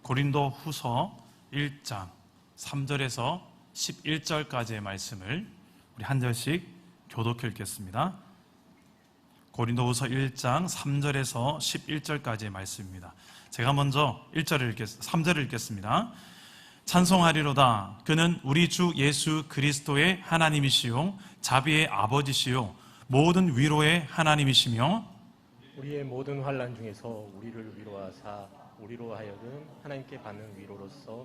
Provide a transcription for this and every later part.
고린도 후서 1장 3절에서 11절까지의 말씀을 우리 한 절씩 교독해 읽겠습니다. 고린도 후서 1장 3절에서 11절까지의 말씀입니다. 제가 먼저 3절을 읽겠습니다. 찬송하리로다. 그는 우리 주 예수 그리스도의 하나님이시요 자비의 아버지시요 모든 위로의 하나님이시며 우리의 모든 환난 중에서 우리를 위로하사 우리로 하여금 하나님께 받는 위로로서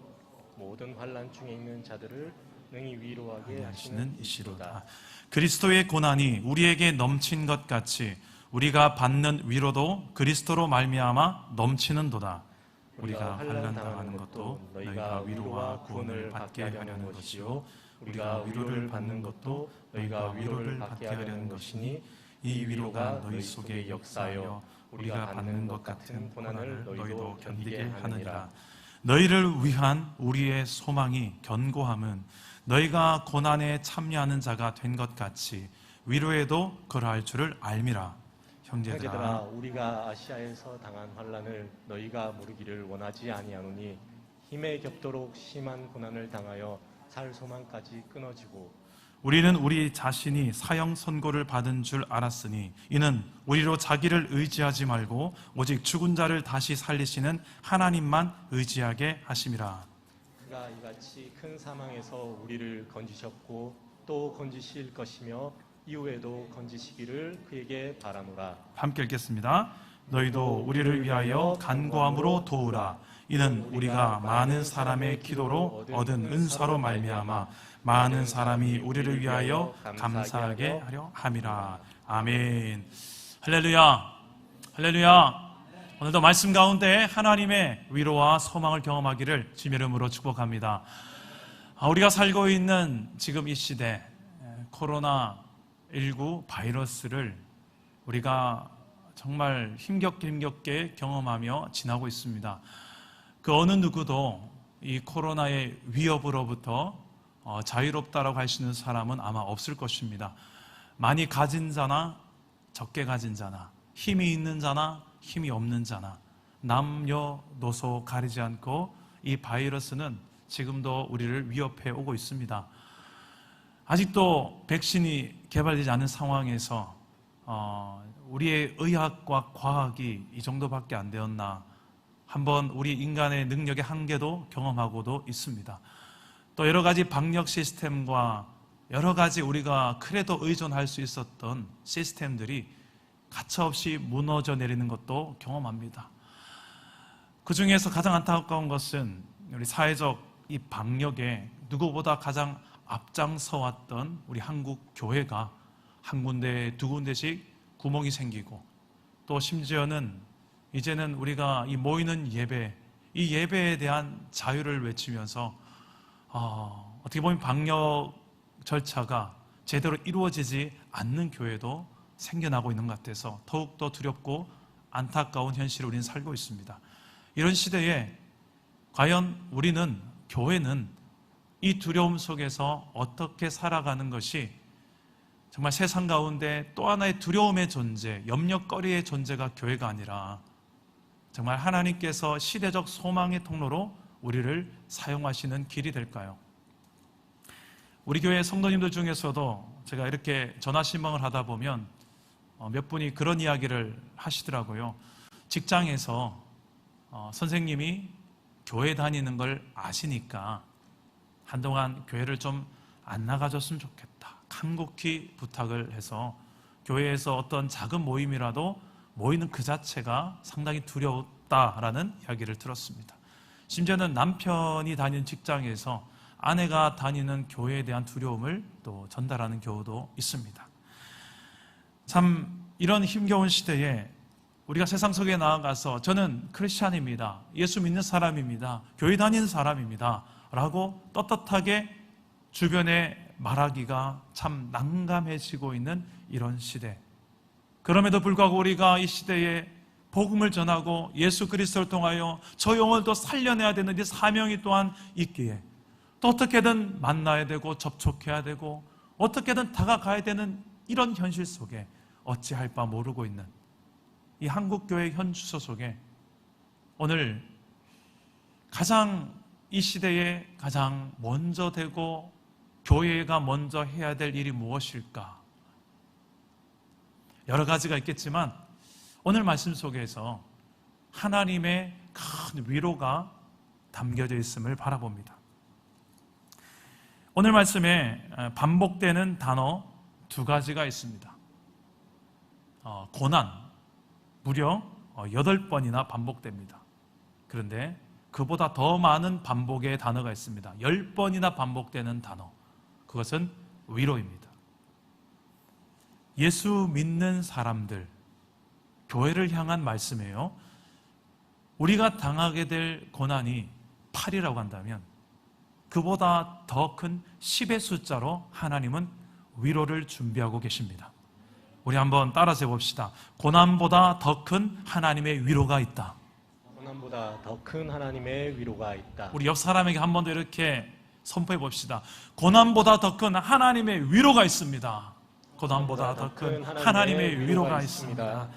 모든 환난 중에 있는 자들을 능히 위로하게 하시는 이시로다. 그리스도의 고난이 우리에게 넘친 것 같이 우리가 받는 위로도 그리스도로 말미암아 넘치는도다. 우리가 환난 당하는 것도 너희가 위로와 구원을 받게 하려는 것이요 우리가 위로를 받는 것도 너희가 위로를 받게 하려는 것이니 이 위로가 너희 속에 역사하여 우리가 받는 것 같은 고난을 너희도 견디게 하느니라. 너희를 위한 우리의 소망이 견고함은 너희가 고난에 참여하는 자가 된 것 같이 위로에도 그러할 줄을 알미라. 형제들아, 우리가 아시아에서 당한 환난을 너희가 모르기를 원하지 아니하노니 힘에 겹도록 심한 고난을 당하여 살 소망까지 끊어지고 우리는 우리 자신이 사형 선고를 받은 줄 알았으니 이는 우리로 자기를 의지하지 말고 오직 죽은 자를 다시 살리시는 하나님만 의지하게 하심이라. 그가 이같이 큰 사망에서 우리를 건지셨고 또 건지실 것이며 이후에도 건지시기를 그에게 바라노라. 함께 읽겠습니다. 너희도 우리를 위하여 간구함으로 도우라. 이는 우리가 많은 사람의 기도로 얻은 은사로 말미암아 많은 사람이 우리를 위하여 감사하게 하려 함이라. 아멘. 할렐루야. 할렐루야. 오늘도 말씀 가운데 하나님의 위로와 소망을 경험하기를 주님의 이름으로 축복합니다. 우리가 살고 있는 지금 이 시대 코로나19 바이러스를 우리가 정말 힘겹게 경험하며 지나고 있습니다. 그 어느 누구도 이 코로나의 위협으로부터 자유롭다라고 할 수 있는 사람은 아마 없을 것입니다. 많이 가진 자나 적게 가진 자나 힘이 있는 자나 힘이 없는 자나 남녀노소 가리지 않고 이 바이러스는 지금도 우리를 위협해 오고 있습니다. 아직도 백신이 개발되지 않은 상황에서 우리의 의학과 과학이 이 정도밖에 안 되었나 한번 우리 인간의 능력의 한계도 경험하고도 있습니다. 또 여러 가지 방역 시스템과 여러 가지 우리가 그래도 의존할 수 있었던 시스템들이 가차없이 무너져 내리는 것도 경험합니다. 그 중에서 가장 안타까운 것은 우리 사회적 이 방역에 누구보다 가장 앞장서 왔던 우리 한국 교회가 한 군데 두 군데씩 구멍이 생기고 또 심지어는 이제는 우리가 이 모이는 예배, 이 예배에 대한 자유를 외치면서 어떻게 보면 방역 절차가 제대로 이루어지지 않는 교회도 생겨나고 있는 것 같아서 더욱더 두렵고 안타까운 현실을 우리는 살고 있습니다. 이런 시대에 과연 우리는, 교회는 이 두려움 속에서 어떻게 살아가는 것이 정말 세상 가운데 또 하나의 두려움의 존재, 염려거리의 존재가 교회가 아니라 정말 하나님께서 시대적 소망의 통로로 우리를 사용하시는 길이 될까요? 우리 교회 성도님들 중에서도 제가 이렇게 전화신방을 하다 보면 몇 분이 그런 이야기를 하시더라고요. 직장에서 선생님이 교회 다니는 걸 아시니까 한동안 교회를 좀 안 나가줬으면 좋겠다. 간곡히 부탁을 해서 교회에서 어떤 작은 모임이라도 모이는 그 자체가 상당히 두려웠다라는 이야기를 들었습니다. 심지어는 남편이 다니는 직장에서 아내가 다니는 교회에 대한 두려움을 또 전달하는 경우도 있습니다. 참 이런 힘겨운 시대에 우리가 세상 속에 나아가서 저는 크리스찬입니다. 예수 믿는 사람입니다. 교회 다니는 사람입니다. 라고 떳떳하게 주변에 말하기가 참 난감해지고 있는 이런 시대. 그럼에도 불구하고 우리가 이 시대에 복음을 전하고 예수 그리스도를 통하여 저 영혼을 또 살려내야 되는 이 사명이 또한 있기에 또 어떻게든 만나야 되고 접촉해야 되고 어떻게든 다가가야 되는 이런 현실 속에 어찌할 바 모르고 있는 이 한국교회 현 주소 속에 오늘 가장 이 시대에 가장 먼저 되고 교회가 먼저 해야 될 일이 무엇일까? 여러 가지가 있겠지만 오늘 말씀 속에서 하나님의 큰 위로가 담겨져 있음을 바라봅니다. 오늘 말씀에 반복되는 단어 두 가지가 있습니다. 고난, 무려 8번이나 반복됩니다. 그런데 그보다 더 많은 반복의 단어가 있습니다. 10번이나 반복되는 단어. 그것은 위로입니다. 예수 믿는 사람들, 교회를 향한 말씀이에요. 우리가 당하게 될 고난이 8이라고 한다면 그보다 더 큰 10의 숫자로 하나님은 위로를 준비하고 계십니다. 우리 한번 따라서 해봅시다. 고난보다 더 큰 하나님의 위로가 있다. 고난보다 더 큰 하나님의 위로가 있다. 우리 옆 사람에게 한 번 더 이렇게 선포해 봅시다. 고난보다 더 큰 하나님의 위로가 있습니다. 고난보다 더 큰 하나님의 위로가 있습니다.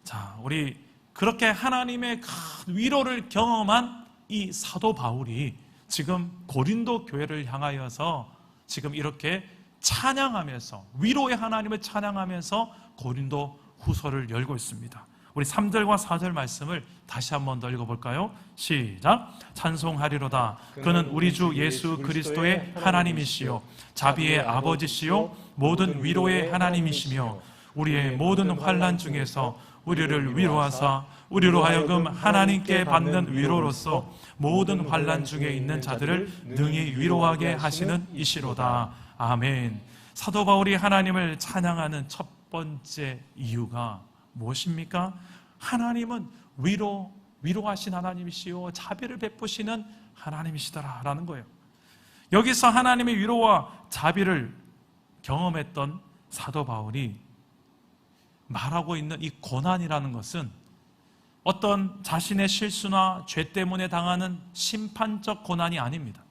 자, 우리 그렇게 하나님의 큰 위로를 경험한 이 사도 바울이 지금 고린도 교회를 향하여서 지금 이렇게 찬양하면서 위로의 하나님을 찬양하면서 고린도 후서를 열고 있습니다. 우리 3절과 4절 말씀을 다시 한 번 더 읽어볼까요? 시작! 찬송하리로다. 그는 우리 주 예수 그리스도의 하나님이시요 자비의 아버지시요 모든 위로의 하나님이시며 우리의 모든 환난 중에서 우리를 위로하사 우리로 하여금 하나님께 받는 위로로서 모든 환난 중에 있는 자들을 능히 위로하게 하시는 이시로다. 아멘. 사도 바울이 하나님을 찬양하는 첫 번째 이유가 무엇입니까? 하나님은 위로하신 하나님이시요 자비를 베푸시는 하나님이시더라라는 거예요. 여기서 하나님의 위로와 자비를 경험했던 사도 바울이 말하고 있는 이 고난이라는 것은 어떤 자신의 실수나 죄 때문에 당하는 심판적 고난이 아닙니다.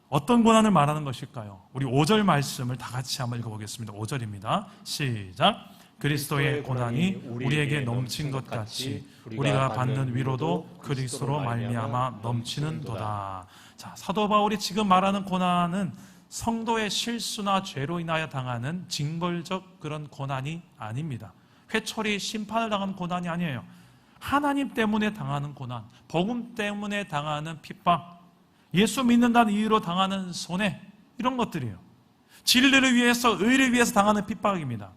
어떤 고난을 말하는 것일까요? 우리 5절 말씀을 다 같이 한번 읽어보겠습니다. 5절입니다. 시작! 그리스도의 고난이 우리에게 넘친 것 같이 우리가 받는 위로도 그리스도로 말미암아 넘치는도다. 자, 사도 바울이 지금 말하는 고난은 성도의 실수나 죄로 인하여 당하는 징벌적 그런 고난이 아닙니다. 회초리 심판을 당하는 고난이 아니에요. 하나님 때문에 당하는 고난, 복음 때문에 당하는 핍박, 예수 믿는다는 이유로 당하는 손해, 이런 것들이에요. 진리를 위해서, 의를 위해서 당하는 핍박입니다.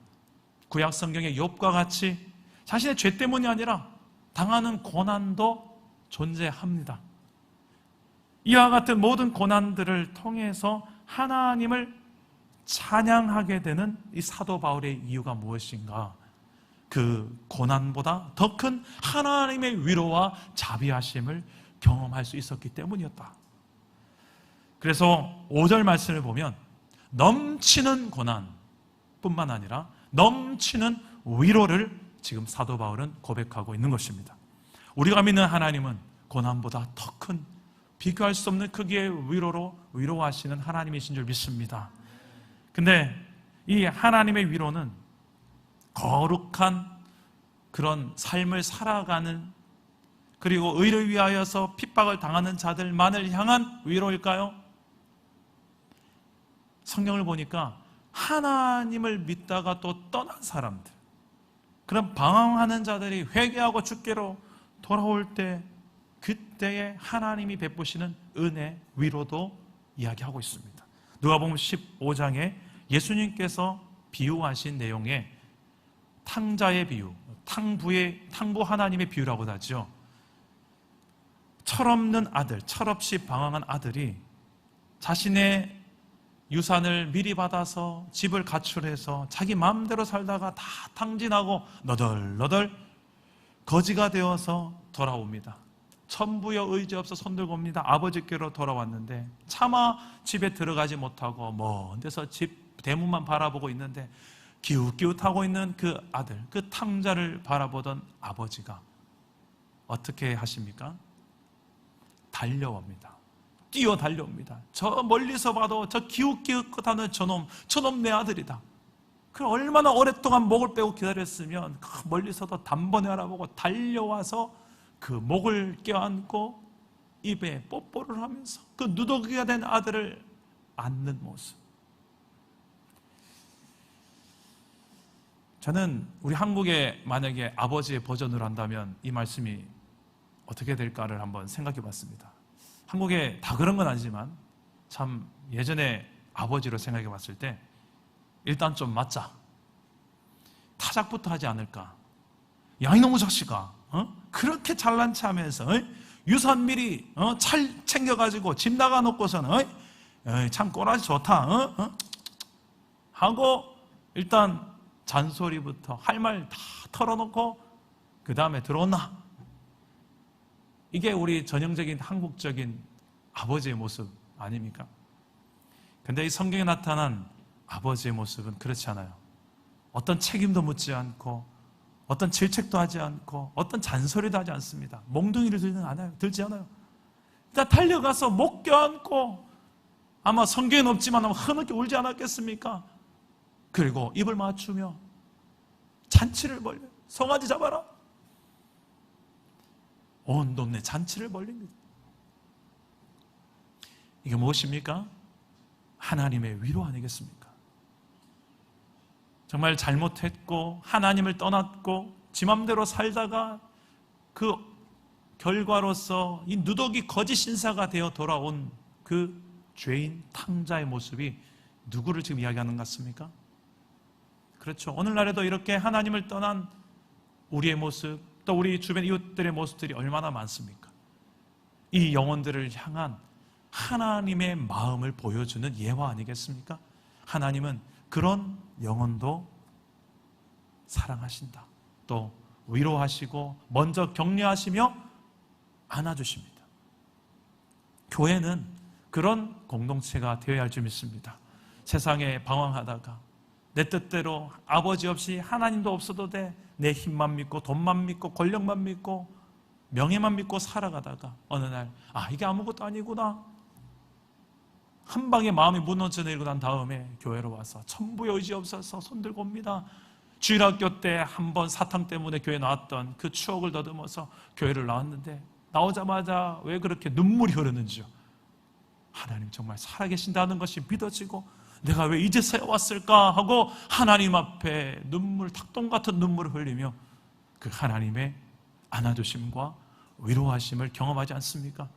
구약 성경의 욥과 같이 자신의 죄 때문이 아니라 당하는 고난도 존재합니다. 이와 같은 모든 고난들을 통해서 하나님을 찬양하게 되는 이 사도 바울의 이유가 무엇인가? 그 고난보다 더 큰 하나님의 위로와 자비하심을 경험할 수 있었기 때문이었다. 그래서 5절 말씀을 보면 넘치는 고난뿐만 아니라 넘치는 위로를 지금 사도 바울은 고백하고 있는 것입니다. 우리가 믿는 하나님은 고난보다 더 큰 비교할 수 없는 크기의 위로로 위로하시는 하나님이신 줄 믿습니다. 근데 이 하나님의 위로는 거룩한 그런 삶을 살아가는, 그리고 의를 위하여서 핍박을 당하는 자들만을 향한 위로일까요? 성경을 보니까 하나님을 믿다가 또 떠난 사람들, 그런 방황하는 자들이 회개하고 주께로 돌아올 때 그때에 하나님이 베푸시는 은혜, 위로도 이야기하고 있습니다. 누가복음 15장에 예수님께서 비유하신 내용에 탕자의 비유, 탕부 하나님의 비유라고 하죠. 철없는 아들, 철없이 방황한 아들이 자신의 유산을 미리 받아서 집을 가출해서 자기 마음대로 살다가 다 탕진하고 너덜너덜 거지가 되어서 돌아옵니다. 천부여 의지 없어 손들고 옵니다. 아버지께로 돌아왔는데 차마 집에 들어가지 못하고 먼 데서 집 대문만 바라보고 있는데 기웃기웃하고 있는 그 아들, 그 탕자를 바라보던 아버지가 어떻게 하십니까? 달려옵니다. 뛰어 달려옵니다. 저 멀리서 봐도 저 기웃기웃하는 저놈 내 아들이다. 그 얼마나 오랫동안 목을 빼고 기다렸으면 멀리서도 단번에 알아보고 달려와서 그 목을 껴안고 입에 뽀뽀를 하면서 그 누더기가 된 아들을 안는 모습. 저는 우리 한국에 만약에 아버지의 버전으로 한다면 이 말씀이 어떻게 될까를 한번 생각해 봤습니다. 한국에 다 그런 건 아니지만 참 예전에 아버지로 생각해 봤을 때 일단 좀 맞자. 타작부터 하지 않을까. 야, 이놈의 자식아, 그렇게 잘난 체 하면서 유산 미리 잘 챙겨가지고 집 나가놓고서는 참 꼬라지 좋다 하고 일단 잔소리부터 할 말 다 털어놓고 그 다음에 들어오나. 이게 우리 전형적인 한국적인 아버지의 모습 아닙니까? 근데 이 성경에 나타난 아버지의 모습은 그렇지 않아요. 어떤 책임도 묻지 않고 어떤 질책도 하지 않고 어떤 잔소리도 하지 않습니다. 몽둥이를 들지 않아요. 일단 달려가서 목 껴안고 아마 성경에는 없지만 아마 흐느끼 울지 않았겠습니까? 그리고 입을 맞추며 잔치를 벌려. 송아지 잡아라. 온 동네 잔치를 벌립니다. 이게 무엇입니까? 하나님의 위로 아니겠습니까? 정말 잘못했고 하나님을 떠났고 지 맘대로 살다가 그 결과로서 이 누더기 거짓 신사가 되어 돌아온 그 죄인 탕자의 모습이 누구를 지금 이야기하는 것 같습니까? 그렇죠. 오늘날에도 이렇게 하나님을 떠난 우리의 모습, 또 우리 주변 이웃들의 모습들이 얼마나 많습니까? 이 영혼들을 향한 하나님의 마음을 보여주는 예화 아니겠습니까? 하나님은 그런 영혼도 사랑하신다. 또 위로하시고 먼저 격려하시며 안아주십니다. 교회는 그런 공동체가 되어야 할 줄 믿습니다. 세상에 방황하다가 내 뜻대로 아버지 없이 하나님도 없어도 돼. 내 힘만 믿고 돈만 믿고 권력만 믿고 명예만 믿고 살아가다가 어느 날 이게 아무것도 아니구나. 한 방에 마음이 무너져 내리고 난 다음에 교회로 와서 천부의 의지 없어서 손들고 옵니다. 주일학교 때 한 번 사탕 때문에 교회 나왔던 그 추억을 더듬어서 교회를 나왔는데 나오자마자 왜 그렇게 눈물이 흐르는지요. 하나님 정말 살아계신다는 것이 믿어지고 내가 왜 이제서야 왔을까 하고 하나님 앞에 눈물, 닭똥 같은 눈물을 흘리며 그 하나님의 안아주심과 위로하심을 경험하지 않습니까?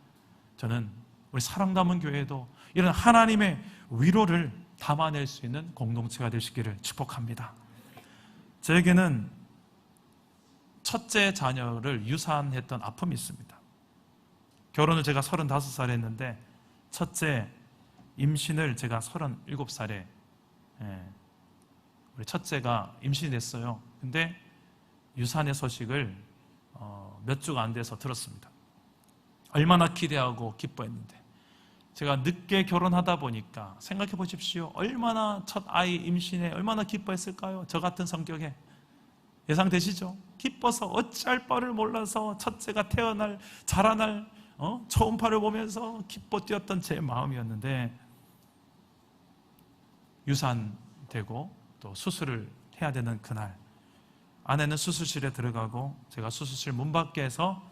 저는 우리 사랑 담은 교회도 이런 하나님의 위로를 담아낼 수 있는 공동체가 되시기를 축복합니다. 저에게는 첫째 자녀를 유산했던 아픔이 있습니다. 결혼을 제가 35살에 했는데 첫째 임신을 제가 37살에 우리 첫째가 임신이 됐어요. 근데 유산의 소식을 몇 주가 안 돼서 들었습니다. 얼마나 기대하고 기뻐했는데 제가 늦게 결혼하다 보니까 생각해 보십시오. 얼마나 첫 아이 임신에 얼마나 기뻐했을까요? 저 같은 성격에 예상되시죠? 기뻐서 어찌할 바를 몰라서 첫째가 태어날 자라날 초음파를 보면서 기뻐 뛰었던 제 마음이었는데 유산되고 또 수술을 해야 되는 그날 아내는 수술실에 들어가고 제가 수술실 문 밖에서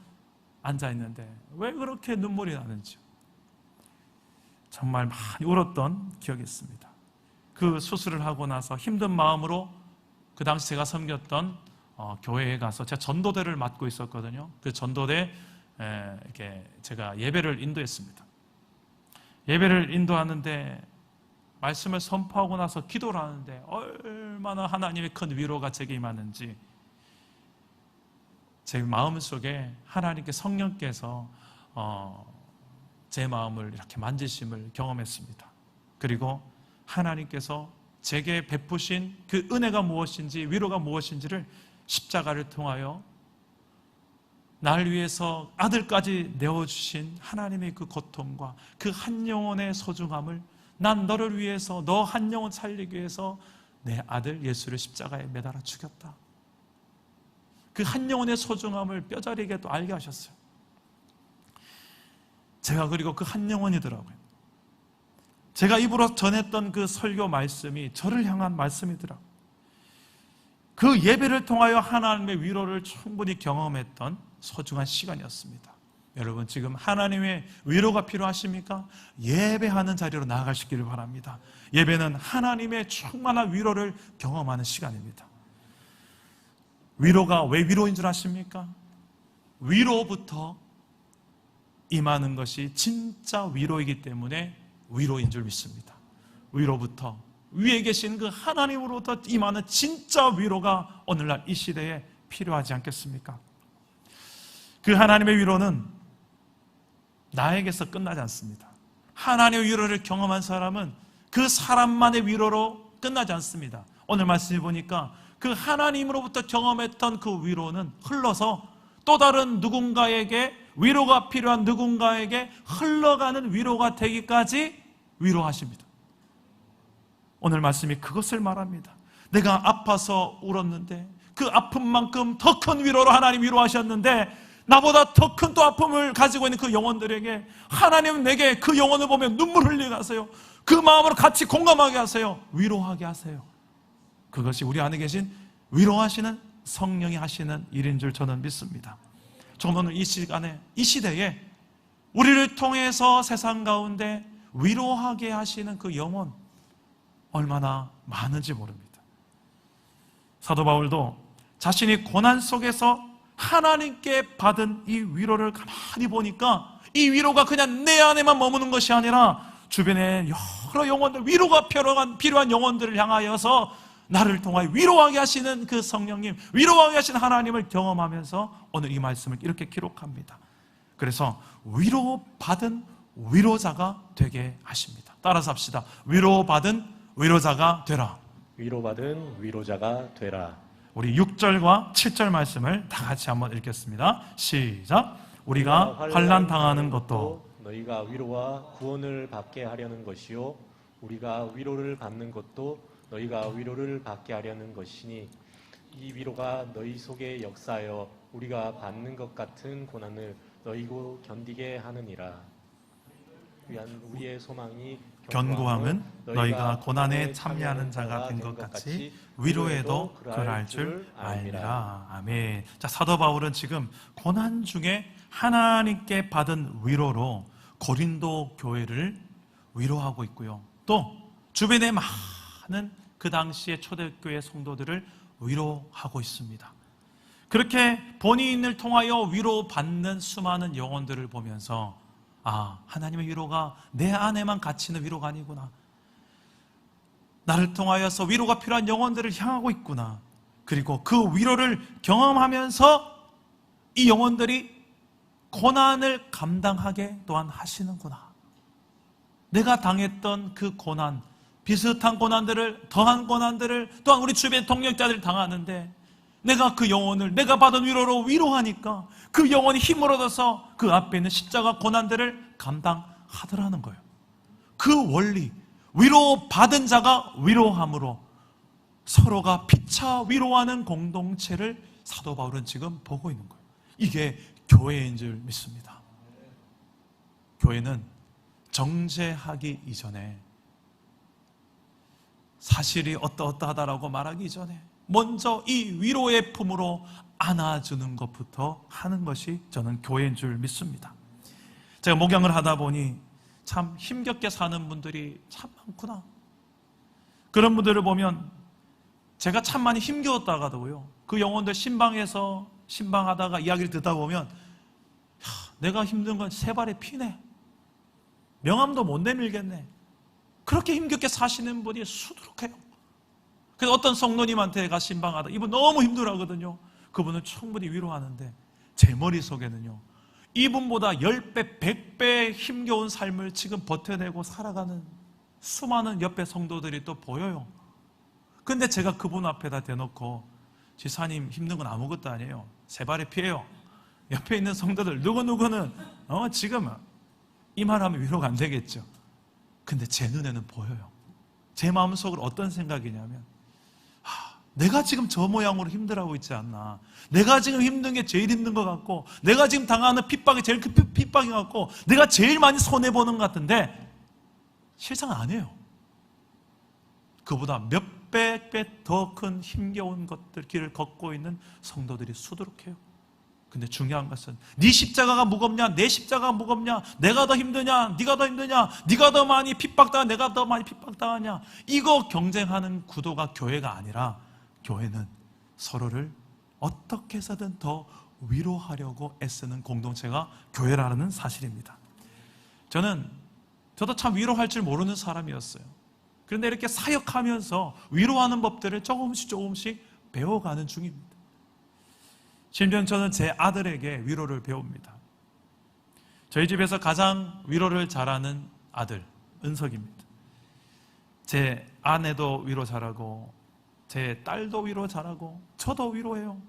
앉아있는데 왜 그렇게 눈물이 나는지 정말 많이 울었던 기억이 있습니다. 그 수술을 하고 나서 힘든 마음으로 그 당시 제가 섬겼던 교회에 가서 제가 전도대를 맡고 있었거든요. 그 전도대 이렇게 제가 예배를 인도했습니다. 예배를 인도하는데 말씀을 선포하고 나서 기도를 하는데 얼마나 하나님의 큰 위로가 제게 임하는지 제 마음속에 하나님께 성령께서 제 마음을 이렇게 만지심을 경험했습니다. 그리고 하나님께서 제게 베푸신 그 은혜가 무엇인지 위로가 무엇인지를 십자가를 통하여 날 위해서 아들까지 내어주신 하나님의 그 고통과 그 한 영혼의 소중함을 난 너를 위해서 너 한 영혼 살리기 위해서 내 아들 예수를 십자가에 매달아 죽였다. 그 한 영혼의 소중함을 뼈저리게 또 알게 하셨어요. 제가 그리고 그 한 영혼이더라고요. 제가 입으로 전했던 그 설교 말씀이 저를 향한 말씀이더라고요. 그 예배를 통하여 하나님의 위로를 충분히 경험했던 소중한 시간이었습니다. 여러분 지금 하나님의 위로가 필요하십니까? 예배하는 자리로 나아가시기를 바랍니다. 예배는 하나님의 충만한 위로를 경험하는 시간입니다. 위로가 왜 위로인 줄 아십니까? 위로부터 임하는 것이 진짜 위로이기 때문에 위로인 줄 믿습니다. 위로부터 위에 계신 그 하나님으로부터 임하는 진짜 위로가 오늘날 이 시대에 필요하지 않겠습니까? 그 하나님의 위로는 나에게서 끝나지 않습니다. 하나님의 위로를 경험한 사람은 그 사람만의 위로로 끝나지 않습니다. 오늘 말씀해 보니까 그 하나님으로부터 경험했던 그 위로는 흘러서 또 다른 누군가에게, 위로가 필요한 누군가에게 흘러가는 위로가 되기까지 위로하십니다. 오늘 말씀이 그것을 말합니다. 내가 아파서 울었는데 그 아픔만큼 더 큰 위로로 하나님 위로하셨는데, 나보다 더 큰 또 아픔을 가지고 있는 그 영혼들에게 하나님은 내게 그 영혼을 보면 눈물 흘리게 하세요. 그 마음으로 같이 공감하게 하세요. 위로하게 하세요. 그것이 우리 안에 계신 위로하시는 성령이 하시는 일인 줄 저는 믿습니다. 저는 오늘 이 시간에, 이 시대에 우리를 통해서 세상 가운데 위로하게 하시는 그 영혼 얼마나 많은지 모릅니다. 사도 바울도 자신이 고난 속에서 하나님께 받은 이 위로를 가만히 보니까 이 위로가 그냥 내 안에만 머무는 것이 아니라 주변에 여러 영혼들, 위로가 필요한 영혼들을 향하여서 나를 통하여 위로하게 하시는 그 성령님, 위로하게 하시는 하나님을 경험하면서 오늘 이 말씀을 이렇게 기록합니다. 그래서 위로받은 위로자가 되게 하십니다. 따라서 합시다. 위로받은 위로자가 되라. 위로받은 위로자가 되라. 우리 6절과 7절 말씀을 다 같이 한번 읽겠습니다. 시작. 우리가 환난 당하는 것도 너희가 위로와 구원을 받게 하려는 것이요, 우리가 위로를 받는 것도 너희가 위로를 받게 하려는 것이니, 이 위로가 너희 속에 역사하여 우리가 받는 것 같은 고난을 너희고 견디게 하느니라. 위한 우리의 소망이 견고함은 너희가 고난에 참여하는 자가 된 것 같이 위로에도 그럴 줄 알미라. 아멘. 자, 사도 바울은 지금 고난 중에 하나님께 받은 위로로 고린도 교회를 위로하고 있고요. 또 주변의 많은 그 당시의 초대교회 성도들을 위로하고 있습니다. 그렇게 본인을 통하여 위로받는 수많은 영혼들을 보면서 하나님의 위로가 내 안에만 갇히는 위로가 아니구나. 나를 통하여서 위로가 필요한 영혼들을 향하고 있구나. 그리고 그 위로를 경험하면서 이 영혼들이 고난을 감당하게 또한 하시는구나. 내가 당했던 그 고난, 비슷한 고난들을, 더한 고난들을 또한 우리 주변 동역자들이 당하는데, 내가 그 영혼을 내가 받은 위로로 위로하니까 그 영혼이 힘을 얻어서 그 앞에 있는 십자가 고난들을 감당하더라는 거예요. 그 원리, 위로받은 자가 위로함으로 서로가 피차 위로하는 공동체를 사도 바울은 지금 보고 있는 거예요. 이게 교회인 줄 믿습니다. 교회는 정죄하기 이전에, 사실이 어떠하다라고 말하기 이전에 먼저 이 위로의 품으로 안아주는 것부터 하는 것이 저는 교회인 줄 믿습니다. 제가 목양을 하다 보니 참 힘겹게 사는 분들이 참 많구나. 그런 분들을 보면 제가 참 많이 힘겨웠다가도요, 그 영혼들 신방하다가 이야기를 듣다 보면 내가 힘든 건 세 발의 피네, 명함도 못 내밀겠네. 그렇게 힘겹게 사시는 분이 수두룩해요. 그래서 어떤 성도님한테 가 신방하다, 이분 너무 힘들어하거든요. 그분은 충분히 위로하는데 제 머릿속에는요, 이분보다 10배, 100배 힘겨운 삶을 지금 버텨내고 살아가는 수많은 옆에 성도들이 또 보여요. 근데 제가 그분 앞에다 대놓고 지사님 힘든 건 아무것도 아니에요, 세 발의 피해요. 옆에 있는 성도들 누구누구는 지금 이 말하면 위로가 안 되겠죠. 근데 제 눈에는 보여요. 제 마음속으로 어떤 생각이냐면, 내가 지금 저 모양으로 힘들어하고 있지 않나. 내가 지금 힘든 게 제일 힘든 것 같고, 내가 지금 당하는 핍박이 제일 큰 핍박인 것 같고, 내가 제일 많이 손해보는 것 같은데 실상 아니에요. 그보다 몇백 배 더 큰 힘겨운 것들 길을 걷고 있는 성도들이 수두룩해요. 근데 중요한 것은 네 십자가가 무겁냐, 내 십자가가 무겁냐, 내가 더 힘드냐, 네가 더 힘드냐, 네가 더 많이 핍박당하냐, 내가 더 많이 핍박당하냐, 이거 경쟁하는 구도가 교회가 아니라 교회는 서로를 어떻게 해서든 더 위로하려고 애쓰는 공동체가 교회라는 사실입니다. 저도 참 위로할 줄 모르는 사람이었어요. 그런데 이렇게 사역하면서 위로하는 법들을 조금씩 배워가는 중입니다. 심지어 저는 제 아들에게 위로를 배웁니다. 저희 집에서 가장 위로를 잘하는 아들, 은석입니다. 제 아내도 위로 잘하고 제 딸도 위로 잘하고 저도 위로해요.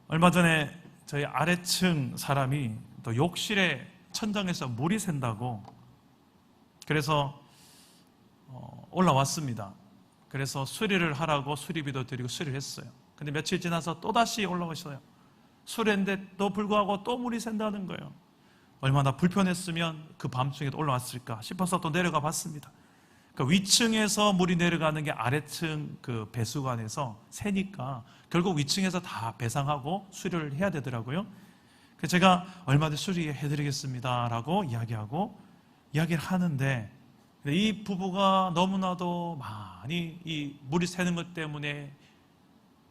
얼마 전에 저희 아래층 사람이 또 욕실에 천장에서 물이 샌다고 그래서 올라왔습니다. 그래서 수리를 하라고 수리비도 드리고 수리를 했어요. 근데 며칠 지나서 또다시 올라오셔요. 수리했는데도 불구하고 또 물이 샌다는 거예요. 얼마나 불편했으면 그 밤중에도 올라왔을까 싶어서 또 내려가 봤습니다. 그 위층에서 물이 내려가는 게 아래층 그 배수관에서 새니까 결국 위층에서 다 배상하고 수리를 해야 되더라고요. 그래서 제가 얼마 뒤에 수리해드리겠습니다라고 이야기를 하는데 이 부부가 너무나도 많이 이 물이 새는 것 때문에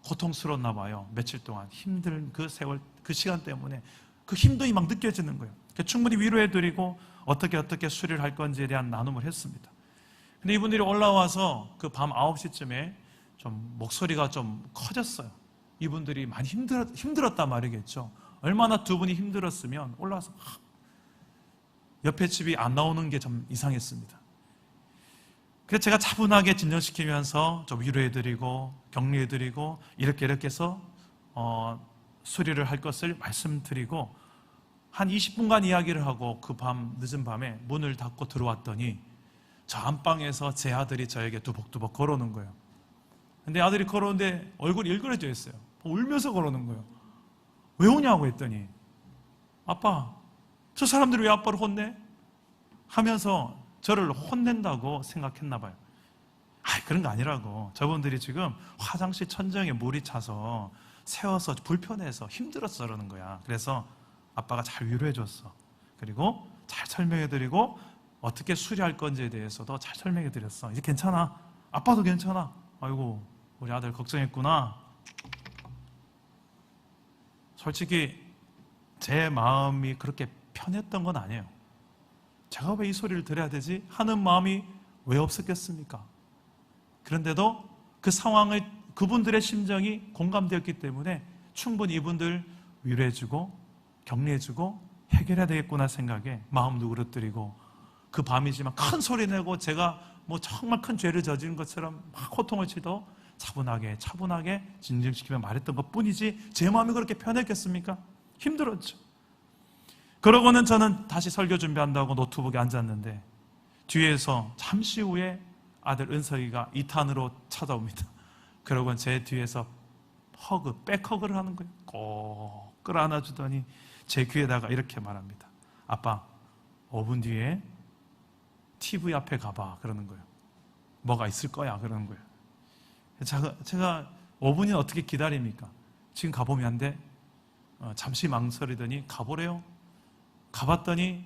고통스러웠나 봐요. 며칠 동안 힘든 그 세월, 그 시간 때문에 그 힘듦이 막 느껴지는 거예요. 충분히 위로해드리고 어떻게 수리를 할 건지에 대한 나눔을 했습니다. 근데 이분들이 올라와서 그 밤 9시쯤에 좀 목소리가 좀 커졌어요. 이분들이 많이 힘들었단 말이겠죠. 얼마나 두 분이 힘들었으면 올라와서 옆에 집이 안 나오는 게 좀 이상했습니다. 그래서 제가 차분하게 진정시키면서 좀 위로해드리고 격려해드리고 이렇게 해서 수리를 할 것을 말씀드리고 한 20분간 이야기를 하고 그 밤 늦은 밤에 문을 닫고 들어왔더니 저 안방에서 제 아들이 저에게 두벅두벅 걸어오는 거예요. 근데 아들이 걸어오는데 얼굴이 일그러져 있어요. 울면서 걸어오는 거예요. 왜 오냐고 했더니 아빠, 저 사람들이 왜 아빠를 혼내? 하면서 저를 혼낸다고 생각했나 봐요. 그런 거 아니라고. 저분들이 지금 화장실 천정에 물이 차서 세워서 불편해서 힘들어서 그러는 거야. 그래서 아빠가 잘 위로해줬어. 그리고 잘 설명해드리고 어떻게 수리할 건지에 대해서도 잘 설명해드렸어. 이제 괜찮아. 아빠도 괜찮아. 아이고 우리 아들 걱정했구나. 솔직히 제 마음이 그렇게 편했던 건 아니에요. 제가 왜 이 소리를 들어야 되지? 하는 마음이 왜 없었겠습니까? 그런데도 그 상황을 그분들의 심정이 공감되었기 때문에 충분히 이분들 위로해주고 격려해주고 해결해야 되겠구나 생각에 마음 누그러뜨리고 그 밤이지만 큰 소리 내고 제가 뭐 정말 큰 죄를 저지른 것처럼 막 호통을 치도 차분하게 진정시키며 말했던 것 뿐이지 제 마음이 그렇게 편했겠습니까? 힘들었죠. 그러고는 저는 다시 설교 준비한다고 노트북에 앉았는데 뒤에서 잠시 후에 아들 은석이가 2탄으로 찾아옵니다. 그러고는 제 뒤에서 백허그를 하는 거예요. 꼭 끌어안아주더니 제 귀에다가 이렇게 말합니다. 아빠, 5분 뒤에 TV 앞에 가봐. 그러는 거예요. 뭐가 있을 거야. 그러는 거예요. 제가 5분이 어떻게 기다립니까? 지금 가보면 안 돼? 잠시 망설이더니 가보래요. 가봤더니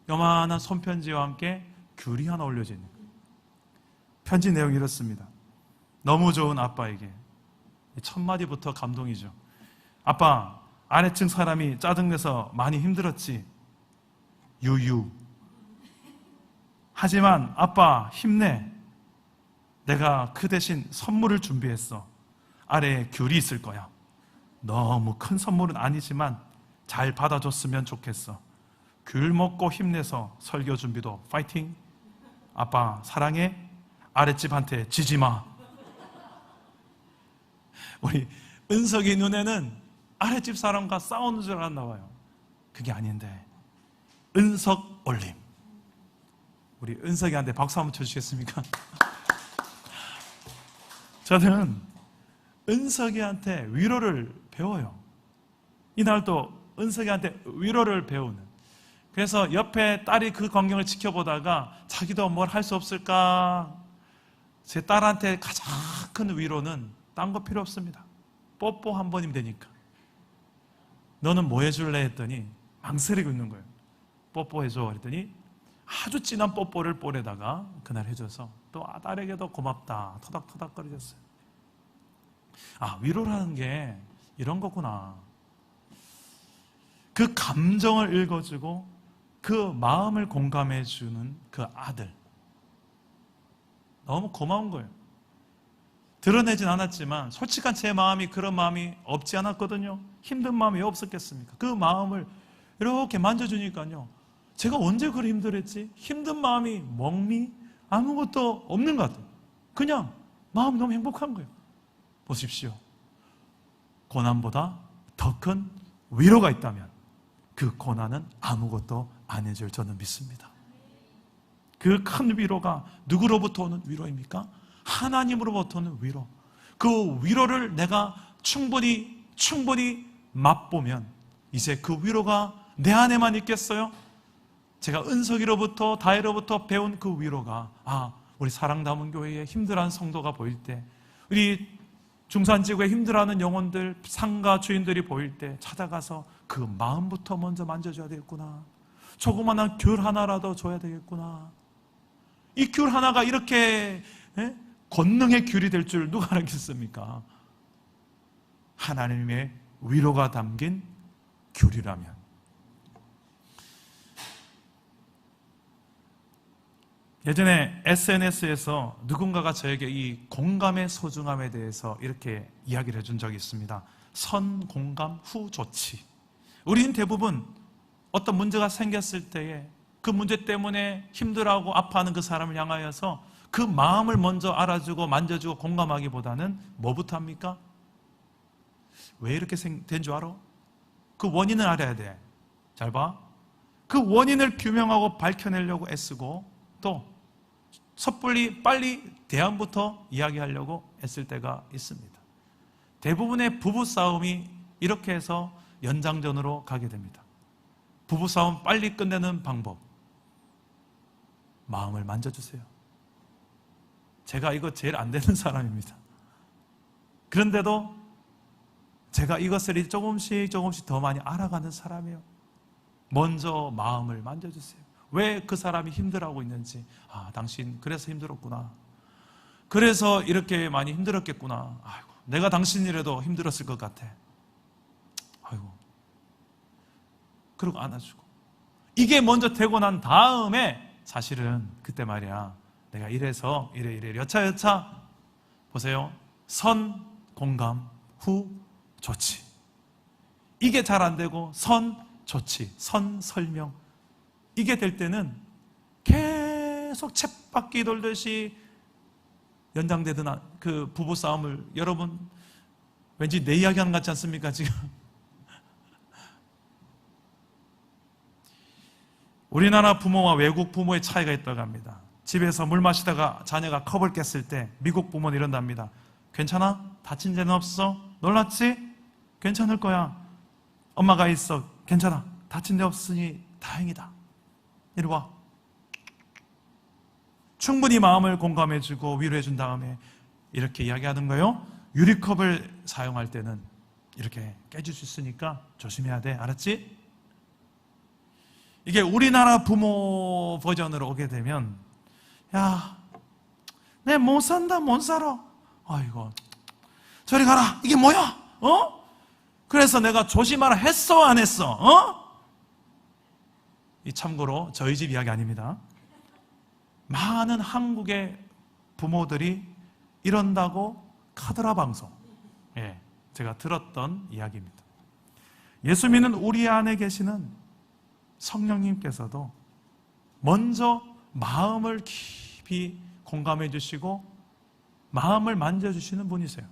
요만한 손편지와 함께 귤이 하나 올려져 있는 거예요. 편지 내용이 이렇습니다. 너무 좋은 아빠에게. 첫 마디부터 감동이죠. 아빠, 아래층 사람이 짜증내서 많이 힘들었지. 유유. 하지만 아빠 힘내. 내가 그 대신 선물을 준비했어. 아래에 귤이 있을 거야. 너무 큰 선물은 아니지만 잘 받아줬으면 좋겠어. 귤 먹고 힘내서 설교 준비도 파이팅. 아빠 사랑해. 아랫집한테 지지 마. 우리 은석이 눈에는 아랫집 사람과 싸우는 줄 알았나 봐요. 그게 아닌데 은석 올림. 우리 은석이한테 박수 한번 쳐주시겠습니까? 저는 은석이한테 위로를 배워요. 이날도 은석이한테 위로를 배우는. 그래서 옆에 딸이 그 광경을 지켜보다가 자기도 뭘 할 수 없을까? 제 딸한테 가장 큰 위로는 딴 거 필요 없습니다. 뽀뽀 한 번이면 되니까. 너는 뭐 해줄래 했더니 망설이고 있는 거예요. 뽀뽀해줘 했더니 아주 진한 뽀뽀를 볼에다가 그날 해줘서 또 딸에게도 고맙다 토닥토닥거리셨어요. 아, 위로라는 게 이런 거구나. 그 감정을 읽어주고 그 마음을 공감해주는 그 아들, 너무 고마운 거예요. 드러내진 않았지만 솔직한 제 마음이 그런 마음이 없지 않았거든요. 힘든 마음이 왜 없었겠습니까? 그 마음을 이렇게 만져주니까요, 제가 언제 그리 힘들었지? 힘든 마음이 멍미 아무것도 없는 것 같아요. 그냥 마음이 너무 행복한 거예요. 보십시오. 고난보다 더 큰 위로가 있다면 그 고난은 아무것도 안 해줄 저는 믿습니다. 그 큰 위로가 누구로부터 오는 위로입니까? 하나님으로부터 오는 위로. 그 위로를 내가 충분히 맛보면 이제 그 위로가 내 안에만 있겠어요? 제가 은석이로부터 다혜로부터 배운 그 위로가, 우리 사랑담은 교회에 힘들어하는 성도가 보일 때, 우리 중산지구에 힘들어하는 영혼들, 상가 주인들이 보일 때 찾아가서 그 마음부터 먼저 만져줘야 되겠구나. 조그마한 귤 하나라도 줘야 되겠구나. 이 귤 하나가 이렇게 권능의 귤이 될 줄 누가 알았겠습니까? 하나님의 위로가 담긴 귤이라면. 예전에 SNS에서 누군가가 저에게 이 공감의 소중함에 대해서 이렇게 이야기를 해준 적이 있습니다. 선 공감 후 조치. 우리는 대부분 어떤 문제가 생겼을 때에 그 문제 때문에 힘들어하고 아파하는 그 사람을 향하여서 그 마음을 먼저 알아주고 만져주고 공감하기보다는 뭐부터 합니까? 왜 이렇게 된 줄 알아? 그 원인을 알아야 돼. 잘 봐. 그 원인을 규명하고 밝혀내려고 애쓰고 또 섣불리 빨리 대안부터 이야기하려고 애쓸 때가 있습니다. 대부분의 부부싸움이 이렇게 해서 연장전으로 가게 됩니다. 부부싸움 빨리 끝내는 방법, 마음을 만져주세요. 제가 이거 제일 안 되는 사람입니다. 그런데도 제가 이것을 조금씩 더 많이 알아가는 사람이에요. 먼저 마음을 만져주세요. 왜 그 사람이 힘들어하고 있는지, 당신 그래서 힘들었구나. 그래서 이렇게 많이 힘들었겠구나. 아이고, 내가 당신이라도 힘들었을 것 같아. 아이고. 그러고 안아주고. 이게 먼저 되고 난 다음에 사실은 그때 말이야, 내가 이래서 이래 여차여차 보세요. 선 공감 후 조치. 이게 잘 안 되고 선 조치, 선 설명, 이게 될 때는 계속 쳇바퀴 돌듯이 연장되던 그 부부싸움을, 여러분 왠지 내 이야기하는 것 같지 않습니까 지금? 우리나라 부모와 외국 부모의 차이가 있다고 합니다. 집에서 물 마시다가 자녀가 컵을 깼을 때 미국 부모는 이런답니다. 괜찮아? 다친 데는 없어? 놀랐지? 괜찮을 거야. 엄마가 있어. 괜찮아. 다친 데 없으니 다행이다. 이리 와. 충분히 마음을 공감해주고 위로해준 다음에 이렇게 이야기하는 거예요. 유리컵을 사용할 때는 이렇게 깨질 수 있으니까 조심해야 돼. 알았지? 이게 우리나라 부모 버전으로 오게 되면, 야, 내 못 산다, 못 살아. 아이고, 저리 가라. 이게 뭐야? 그래서 내가 조심하라 했어, 안 했어? 이 참고로 저희 집 이야기 아닙니다. 많은 한국의 부모들이 이런다고 카더라 방송, 제가 들었던 이야기입니다. 예수 믿는 우리 안에 계시는 성령님께서도 먼저 마음을 깊이 공감해 주시고 마음을 만져주시는 분이세요.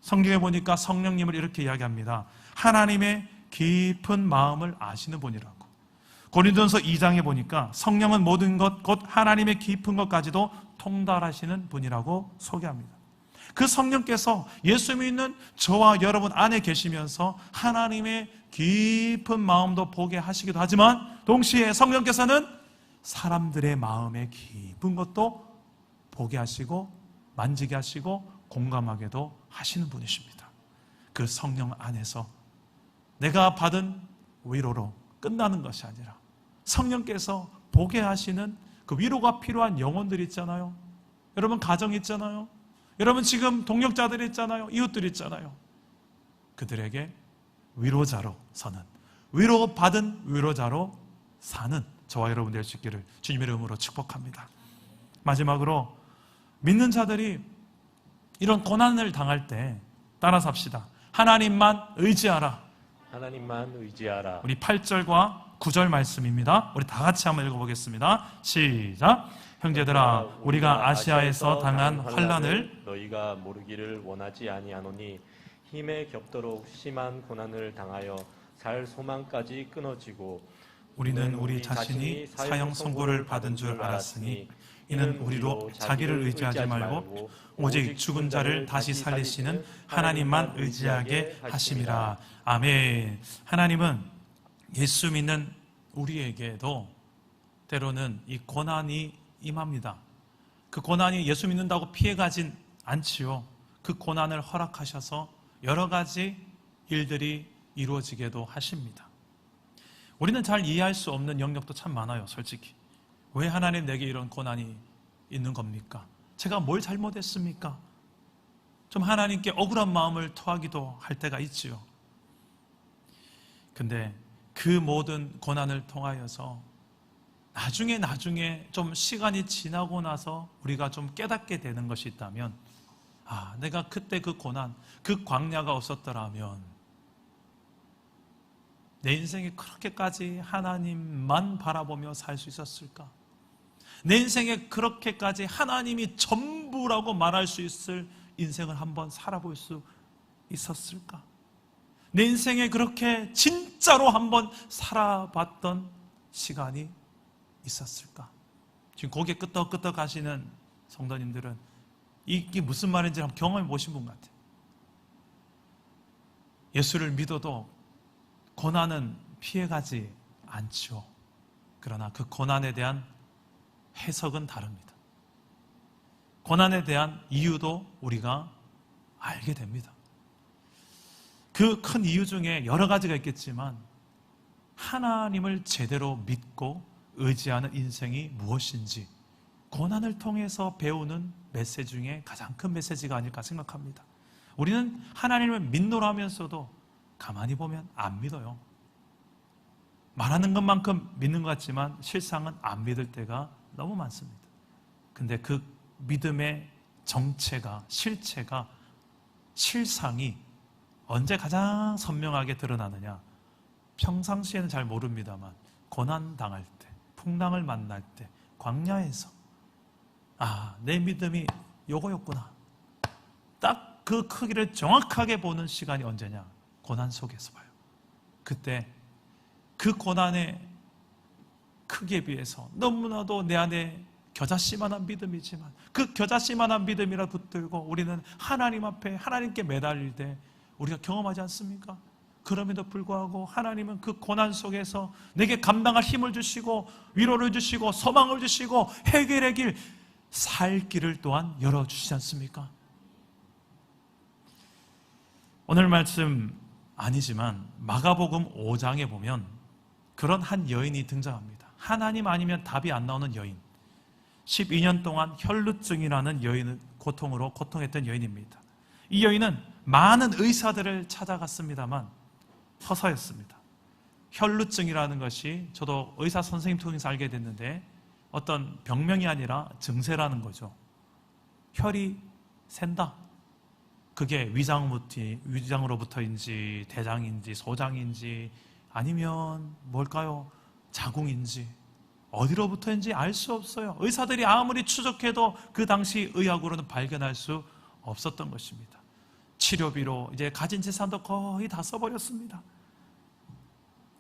성경에 보니까 성령님을 이렇게 이야기합니다. 하나님의 깊은 마음을 아시는 분이라고. 고린도전서 2장에 보니까 성령은 모든 것, 곧 하나님의 깊은 것까지도 통달하시는 분이라고 소개합니다. 그 성령께서 예수 믿는 저와 여러분 안에 계시면서 하나님의 깊은 마음도 보게 하시기도 하지만 동시에 성령께서는 사람들의 마음의 깊은 것도 보게 하시고 만지게 하시고 공감하게도 하시는 분이십니다. 그 성령 안에서 내가 받은 위로로 끝나는 것이 아니라 성령께서 보게 하시는 그 위로가 필요한 영혼들 있잖아요. 여러분 가정 있잖아요. 여러분 지금 동역자들 있잖아요. 이웃들 있잖아요. 그들에게 위로자로 서는, 위로받은 위로자로 사는 저와 여러분 될 수 있기를 주님의 이름으로 축복합니다. 마지막으로 믿는 자들이 이런 고난을 당할 때 따라서 합시다. 하나님만 의지하라. 하나님만 의지하라. 우리 8절과 9절 말씀입니다. 우리 다 같이 한번 읽어보겠습니다. 시작. 형제들아, 우리가 아시아에서 당한 환난을 너희가 모르기를 원하지 아니하노니 힘에 겹도록 심한 고난을 당하여 살 소망까지 끊어지고 우리는 우리 자신이 사형 선고를 받은 줄 알았으니 이는 우리로 자기를 의지하지 말고 오직 죽은 자를 다시 살리시는 하나님만 의지하게 하심이라. 아멘. 하나님은 예수 믿는 우리에게도 때로는 이 고난이 임합니다. 그 고난이 예수 믿는다고 피해가진 않지요. 그 고난을 허락하셔서 여러 가지 일들이 이루어지게도 하십니다. 우리는 잘 이해할 수 없는 영역도 참 많아요. 솔직히 왜 하나님 내게 이런 고난이 있는 겁니까? 제가 뭘 잘못했습니까? 좀 하나님께 억울한 마음을 토하기도 할 때가 있지요. 근데 그 모든 고난을 통하여서 나중에 좀 시간이 지나고 나서 우리가 좀 깨닫게 되는 것이 있다면, 아, 내가 그때 그 고난, 그 광야가 없었더라면 내 인생에 그렇게까지 하나님만 바라보며 살 수 있었을까? 내 인생에 그렇게까지 하나님이 전부라고 말할 수 있을 인생을 한번 살아볼 수 있었을까? 내 인생에 그렇게 진짜로 한번 살아봤던 시간이 있었을까? 지금 고개 끄덕끄덕 하시는 성도님들은 이게 무슨 말인지 한번 경험해 보신 분 같아요. 예수를 믿어도 고난은 피해가지 않죠. 그러나 그 고난에 대한 해석은 다릅니다. 고난에 대한 이유도 우리가 알게 됩니다. 그 큰 이유 중에 여러 가지가 있겠지만 하나님을 제대로 믿고 의지하는 인생이 무엇인지 고난을 통해서 배우는 메시지 중에 가장 큰 메시지가 아닐까 생각합니다. 우리는 하나님을 믿노라 하면서도 가만히 보면 안 믿어요. 말하는 것만큼 믿는 것 같지만 실상은 안 믿을 때가 너무 많습니다. 근데 그 믿음의 정체가, 실체가, 실상이 언제 가장 선명하게 드러나느냐? 평상시에는 잘 모릅니다만 고난 당할 때, 풍랑을 만날 때, 광야에서 아, 내 믿음이 요거였구나. 딱 그 크기를 정확하게 보는 시간이 언제냐? 고난 속에서 봐요. 그때 그 고난의 크기에 비해서 너무나도 내 안에 겨자씨만한 믿음이지만 그 겨자씨만한 믿음이라 붙들고 우리는 하나님 앞에 하나님께 매달릴 때 우리가 경험하지 않습니까? 그럼에도 불구하고 하나님은 그 고난 속에서 내게 감당할 힘을 주시고 위로를 주시고 소망을 주시고 해결의 길, 살 길을 또한 열어주시지 않습니까? 오늘 말씀 아니지만 마가복음 5장에 보면 그런 한 여인이 등장합니다. 하나님 아니면 답이 안 나오는 여인. 12년 동안 혈루증이라는 여인은 고통으로 고통했던 여인입니다. 이 여인은 많은 의사들을 찾아갔습니다만 허사였습니다. 혈루증이라는 것이 저도 의사 선생님 통해서 알게 됐는데 어떤 병명이 아니라 증세라는 거죠. 혈이 샌다. 그게 위장으로부터인지 대장인지 소장인지 아니면 뭘까요? 자궁인지 어디로부터인지 알 수 없어요. 의사들이 아무리 추적해도 그 당시 의학으로는 발견할 수 없었던 것입니다. 치료비로 이제 가진 재산도 거의 다 써버렸습니다.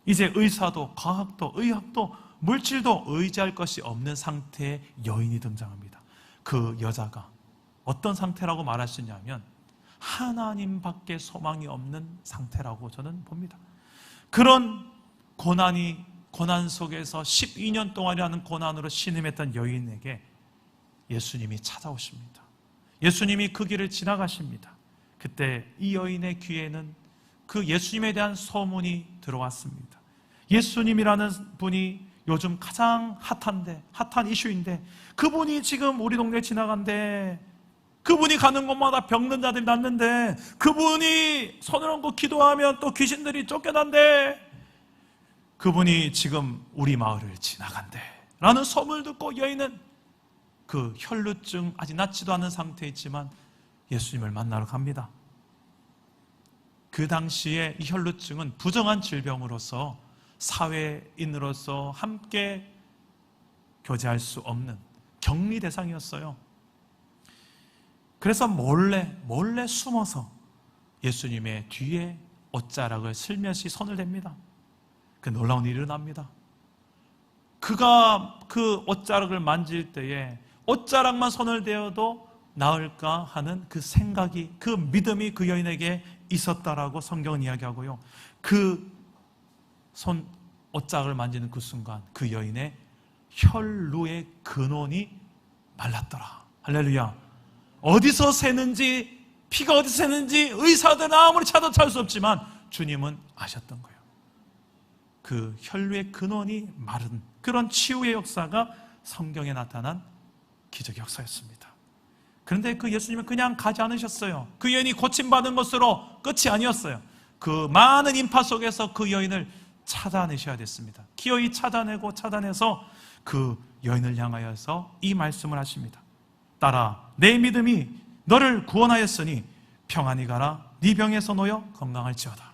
이제 의사도 과학도 의학도 물질도 의지할 것이 없는 상태의 여인이 등장합니다. 그 여자가 어떤 상태라고 말할 수 있냐면 하나님밖에 소망이 없는 상태라고 저는 봅니다. 그런 고난 속에서 12년 동안이라는 고난으로 신음했던 여인에게 예수님이 찾아오십니다. 예수님이 그 길을 지나가십니다. 그때 이 여인의 귀에는 그 예수님에 대한 소문이 들어왔습니다. 예수님이라는 분이 요즘 가장 핫한 이슈인데, 그분이 지금 우리 동네에 지나간대. 그분이 가는 곳마다 병든 자들이 낫는데, 그분이 손을 얹고 기도하면 또 귀신들이 쫓겨난대. 그분이 지금 우리 마을을 지나간대 라는 소문을 듣고 여인은 그 혈루증, 아직 낫지도 않은 상태에 있지만 예수님을 만나러 갑니다. 그 당시에 이 혈루증은 부정한 질병으로서 사회인으로서 함께 교제할 수 없는 격리 대상이었어요. 그래서 몰래 숨어서 예수님의 뒤에 옷자락을 슬며시 손을 댑니다. 그 놀라운 일이 일어납니다. 그가 그 옷자락을 만질 때에 옷자락만 손을 대어도 나을까 하는 그 생각이, 그 믿음이 그 여인에게 있었다라고 성경은 이야기하고요. 그 옷자락을 만지는 그 순간 그 여인의 혈루의 근원이 말랐더라. 할렐루야. 어디서 새는지, 피가 어디서 새는지 의사들은 아무리 찾아도 찾을 수 없지만 주님은 아셨던 거예요. 그 혈루의 근원이 마른 그런 치유의 역사가 성경에 나타난 기적의 역사였습니다. 그런데 그 예수님은 그냥 가지 않으셨어요. 그 여인이 고침받은 것으로 끝이 아니었어요. 그 많은 인파 속에서 그 여인을 찾아내셔야 됐습니다. 기어이 찾아내서 그 여인을 향하여서 이 말씀을 하십니다. 딸아, 내 믿음이 너를 구원하였으니 평안히 가라. 네 병에서 놓여 건강할지어다.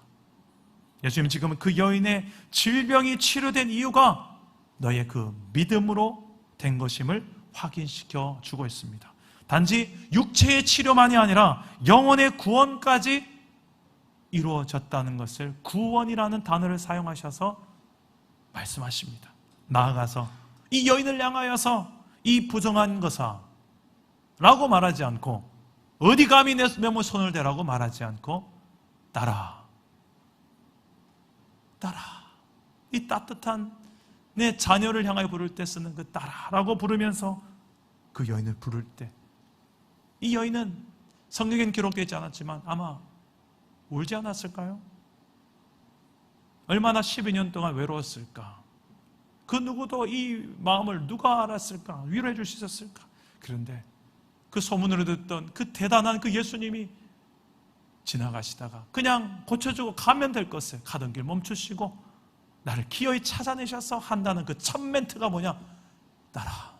예수님 지금은 그 여인의 질병이 치료된 이유가 너의 그 믿음으로 된 것임을 확인시켜 주고 있습니다. 단지 육체의 치료만이 아니라 영혼의 구원까지 이루어졌다는 것을 구원이라는 단어를 사용하셔서 말씀하십니다. 나아가서 이 여인을 향하여서 이 부정한 것아 라고 말하지 않고, 어디 감히 내 몸에 손을 대라고 말하지 않고, 딸아, 이 따뜻한 내 자녀를 향하여 부를 때 쓰는 그 딸아라고 부르면서 그 여인을 부를 때, 이 여인은 성경엔 기록되지 않았지만 아마 울지 않았을까요? 얼마나 12년 동안 외로웠을까? 그 누구도 이 마음을 누가 알았을까? 위로해 줄 수 있었을까? 그런데 그 소문으로 듣던 그 대단한 그 예수님이 지나가시다가 그냥 고쳐주고 가면 될 것을 가던 길 멈추시고 나를 기어이 찾아내셔서 한다는 그 첫 멘트가 뭐냐? 딸아.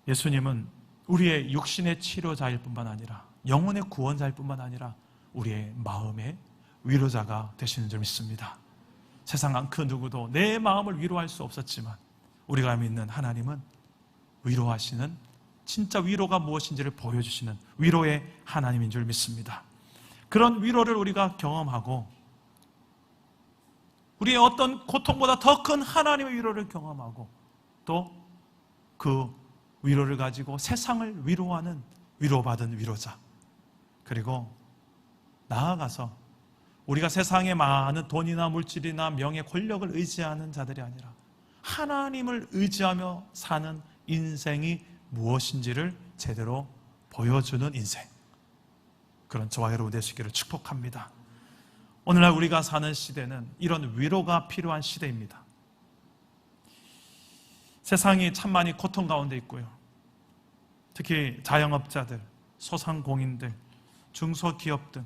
예수님은 우리의 육신의 치료자일 뿐만 아니라 영혼의 구원자일 뿐만 아니라 우리의 마음의 위로자가 되시는 줄 믿습니다. 세상 그 누구도 내 마음을 위로할 수 없었지만 우리가 믿는 하나님은 위로하시는, 진짜 위로가 무엇인지를 보여주시는 위로의 하나님인 줄 믿습니다. 그런 위로를 우리가 경험하고 우리의 어떤 고통보다 더 큰 하나님의 위로를 경험하고 또 그 위로를 가지고 세상을 위로하는 위로받은 위로자, 그리고 나아가서 우리가 세상에 많은 돈이나 물질이나 명예, 권력을 의지하는 자들이 아니라 하나님을 의지하며 사는 인생이 무엇인지를 제대로 보여주는 인생, 그런 저와 여러분 되시기를 축복합니다. 오늘날 우리가 사는 시대는 이런 위로가 필요한 시대입니다. 세상이 참 많이 고통 가운데 있고요. 특히 자영업자들, 소상공인들, 중소기업 등,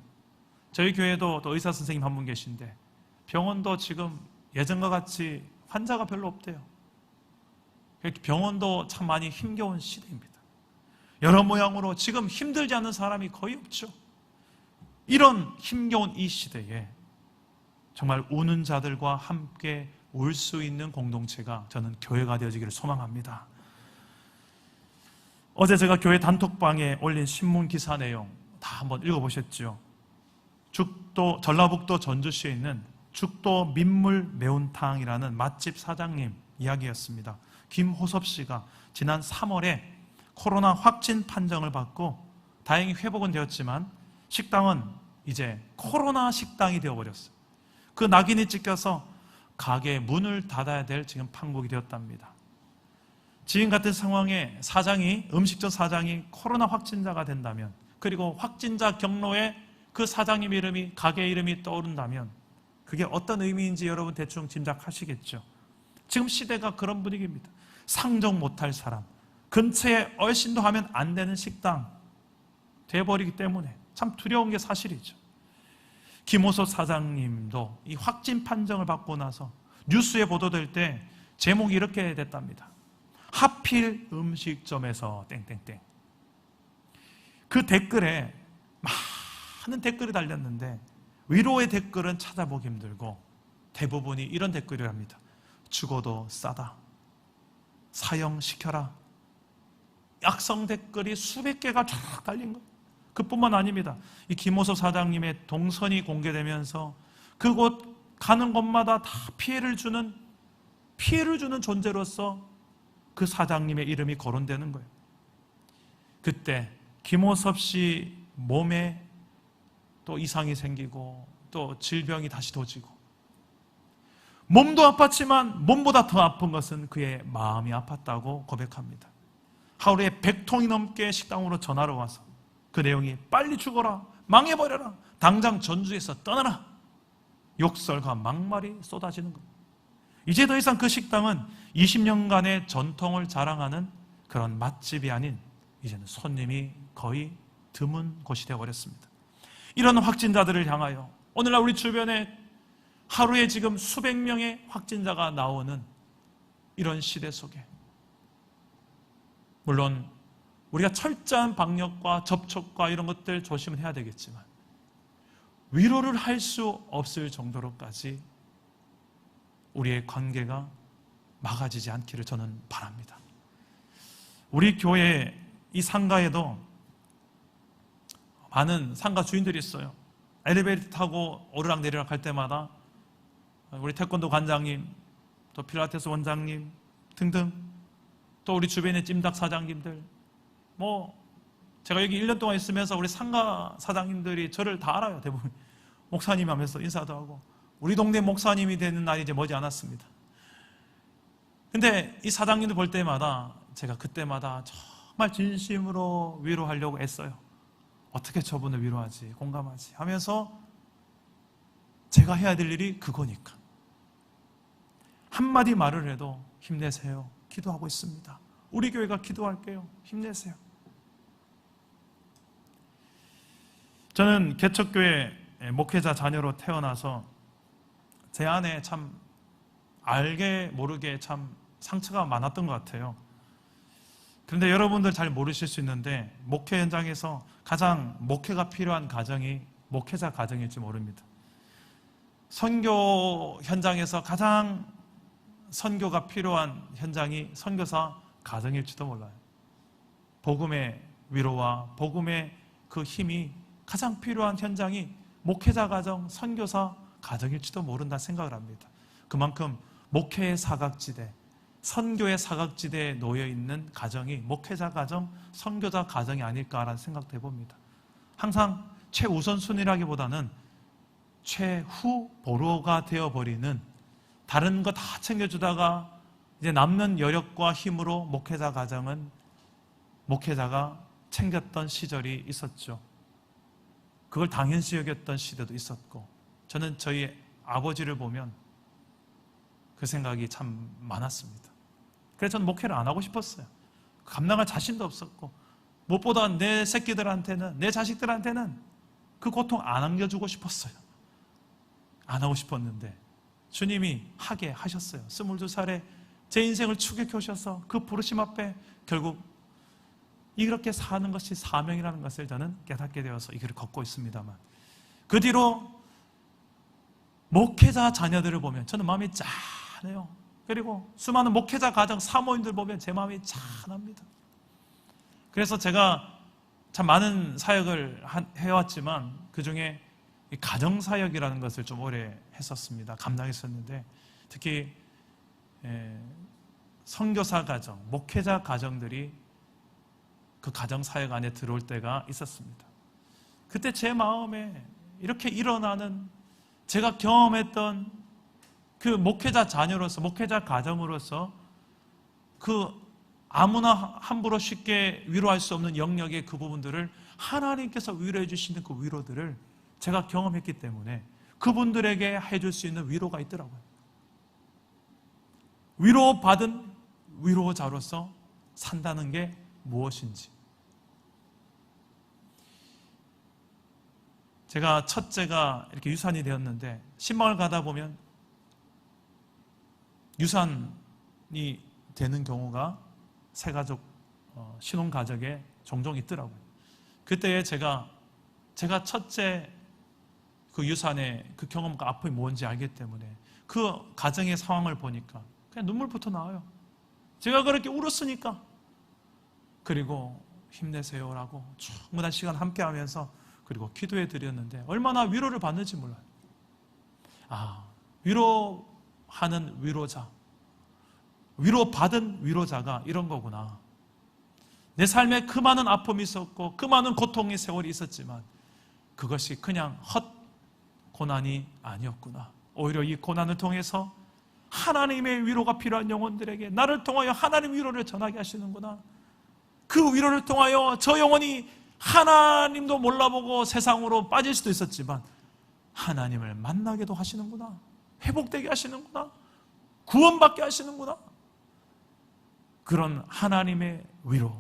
저희 교회도 또 의사 선생님 한 분 계신데 병원도 지금 예전과 같이 환자가 별로 없대요. 병원도 참 많이 힘겨운 시대입니다. 여러 모양으로 지금 힘들지 않은 사람이 거의 없죠. 이런 힘겨운 이 시대에 정말 우는 자들과 함께 울 수 있는 공동체가 저는 교회가 되어지기를 소망합니다. 어제 제가 교회 단톡방에 올린 신문 기사 내용 다 한번 읽어보셨죠? 전라북도 전주시에 있는 죽도 민물 매운탕이라는 맛집 사장님 이야기였습니다. 김호섭 씨가 지난 3월에 코로나 확진 판정을 받고 다행히 회복은 되었지만 식당은 이제 코로나 식당이 되어버렸어요. 그 낙인이 찍혀서 가게 문을 닫아야 될 지금 판국이 되었답니다. 지금 같은 상황에 음식점 사장이 코로나 확진자가 된다면 그리고 확진자 경로에 그 사장님 이름이, 가게 이름이 떠오른다면 그게 어떤 의미인지 여러분 대충 짐작하시겠죠. 지금 시대가 그런 분위기입니다. 상종 못할 사람, 근처에 얼씬도 하면 안 되는 식당 돼버리기 때문에 참 두려운 게 사실이죠. 김호섭 사장님도 이 확진 판정을 받고 나서 뉴스에 보도될 때 제목이 이렇게 됐답니다. 하필 음식점에서 땡땡땡. 그 댓글에 많은 댓글이 달렸는데 위로의 댓글은 찾아보기 힘들고 대부분이 이런 댓글이랍니다. 죽어도 싸다. 사형시켜라. 약성 댓글이 수백 개가 쫙 달린 거예요. 그뿐만 아닙니다. 이 김호섭 사장님의 동선이 공개되면서 그곳 가는 곳마다 다 피해를 주는 존재로서 그 사장님의 이름이 거론되는 거예요. 그때 김호섭 씨 몸에 또 이상이 생기고 또 질병이 다시 도지고 몸도 아팠지만 몸보다 더 아픈 것은 그의 마음이 아팠다고 고백합니다. 하루에 100통이 넘게 식당으로 전화로 와서 그 내용이 빨리 죽어라, 망해버려라, 당장 전주에서 떠나라, 욕설과 막말이 쏟아지는 겁니다. 이제 더 이상 그 식당은 20년간의 전통을 자랑하는 그런 맛집이 아닌 이제는 손님이 거의 드문 곳이 되어버렸습니다. 이런 확진자들을 향하여 오늘날 우리 주변에 하루에 지금 수백 명의 확진자가 나오는 이런 시대 속에 물론 우리가 철저한 방역과 접촉과 이런 것들 조심을 해야 되겠지만 위로를 할 수 없을 정도로까지 우리의 관계가 막아지지 않기를 저는 바랍니다. 우리 교회 이 상가에도 많은 상가 주인들이 있어요. 엘리베이터 타고 오르락내리락 할 때마다 우리 태권도 관장님, 또 필라테스 원장님 등등, 또 우리 주변의 찜닭 사장님들, 제가 여기 1년 동안 있으면서 우리 상가 사장님들이 저를 다 알아요. 대부분 목사님 하면서 인사도 하고 우리 동네 목사님이 되는 날이 이제 머지 않았습니다. 근데 이 사장님들 볼 때마다 제가 그때마다 정말 진심으로 위로하려고 애써요. 어떻게 저분을 위로하지, 공감하지 하면서 제가 해야 될 일이 그거니까 한마디 말을 해도 힘내세요, 기도하고 있습니다. 우리 교회가 기도할게요, 힘내세요. 저는 개척교회 목회자 자녀로 태어나서 제 안에 참 알게 모르게 참 상처가 많았던 것 같아요. 그런데 여러분들 잘 모르실 수 있는데 목회 현장에서 가장 목회가 필요한 가정이 목회자 가정일지 모릅니다. 선교 현장에서 가장 선교가 필요한 현장이 선교사 가정일지도 몰라요. 복음의 위로와 복음의 그 힘이 가장 필요한 현장이 목회자 가정, 선교사 가정일지도 모른다 생각을 합니다. 그만큼 목회의 사각지대, 선교의 사각지대에 놓여있는 가정이 목회자 가정, 선교자 가정이 아닐까라는 생각도 해봅니다. 항상 최우선순위라기보다는 최후보로가 되어버리는, 다른 거 다 챙겨주다가 이제 남는 여력과 힘으로 목회자 가정은 목회자가 챙겼던 시절이 있었죠. 그걸 당연시 여겼던 시대도 있었고, 저는 저희 아버지를 보면 그 생각이 참 많았습니다. 그래서 저는 목회를 안 하고 싶었어요. 감당할 자신도 없었고, 무엇보다 내 새끼들한테는, 내 자식들한테는 그 고통 안 안겨주고 싶었어요. 안 하고 싶었는데 주님이 하게 하셨어요. 22살에 제 인생을 추격해 오셔서 그 부르심 앞에 결국 이렇게 사는 것이 사명이라는 것을 저는 깨닫게 되어서 이 길을 걷고 있습니다만, 그 뒤로 목회자 자녀들을 보면 저는 마음이 짠해요. 그리고 수많은 목회자 가정 사모님들 보면 제 마음이 짠합니다. 그래서 제가 참 많은 사역을 해왔지만 그 중에 가정사역이라는 것을 좀 오래 했었습니다. 감당했었는데 특히 선교사 가정, 목회자 가정들이 그 가정사역 안에 들어올 때가 있었습니다. 그때 제 마음에 이렇게 일어나는, 제가 경험했던 그 목회자 자녀로서, 목회자 가정으로서 그 아무나 함부로 쉽게 위로할 수 없는 영역의 그 부분들을 하나님께서 위로해 주시는 그 위로들을 제가 경험했기 때문에 그분들에게 해줄 수 있는 위로가 있더라고요. 위로받은 위로자로서 산다는 게 무엇인지. 제가 첫째가 이렇게 유산이 되었는데 신방을 가다 보면 유산이 되는 경우가 새가족 신혼가족에 종종 있더라고요. 그때에 제가 첫째 그 유산의 그 경험과 아픔이 뭔지 알기 때문에 그 가정의 상황을 보니까 그냥 눈물부터 나와요. 제가 그렇게 울었으니까. 그리고 힘내세요라고 충분한 시간 함께 하면서 그리고 기도해 드렸는데 얼마나 위로를 받는지 몰라요. 위로하는 위로자, 위로받은 위로자가 이런 거구나. 내 삶에 그 많은 아픔이 있었고 그 많은 고통의 세월이 있었지만 그것이 그냥 헛 고난이 아니었구나. 오히려 이 고난을 통해서 하나님의 위로가 필요한 영혼들에게 나를 통하여 하나님 위로를 전하게 하시는구나. 그 위로를 통하여 저 영혼이 하나님도 몰라보고 세상으로 빠질 수도 있었지만 하나님을 만나게도 하시는구나. 회복되게 하시는구나. 구원받게 하시는구나. 그런 하나님의 위로,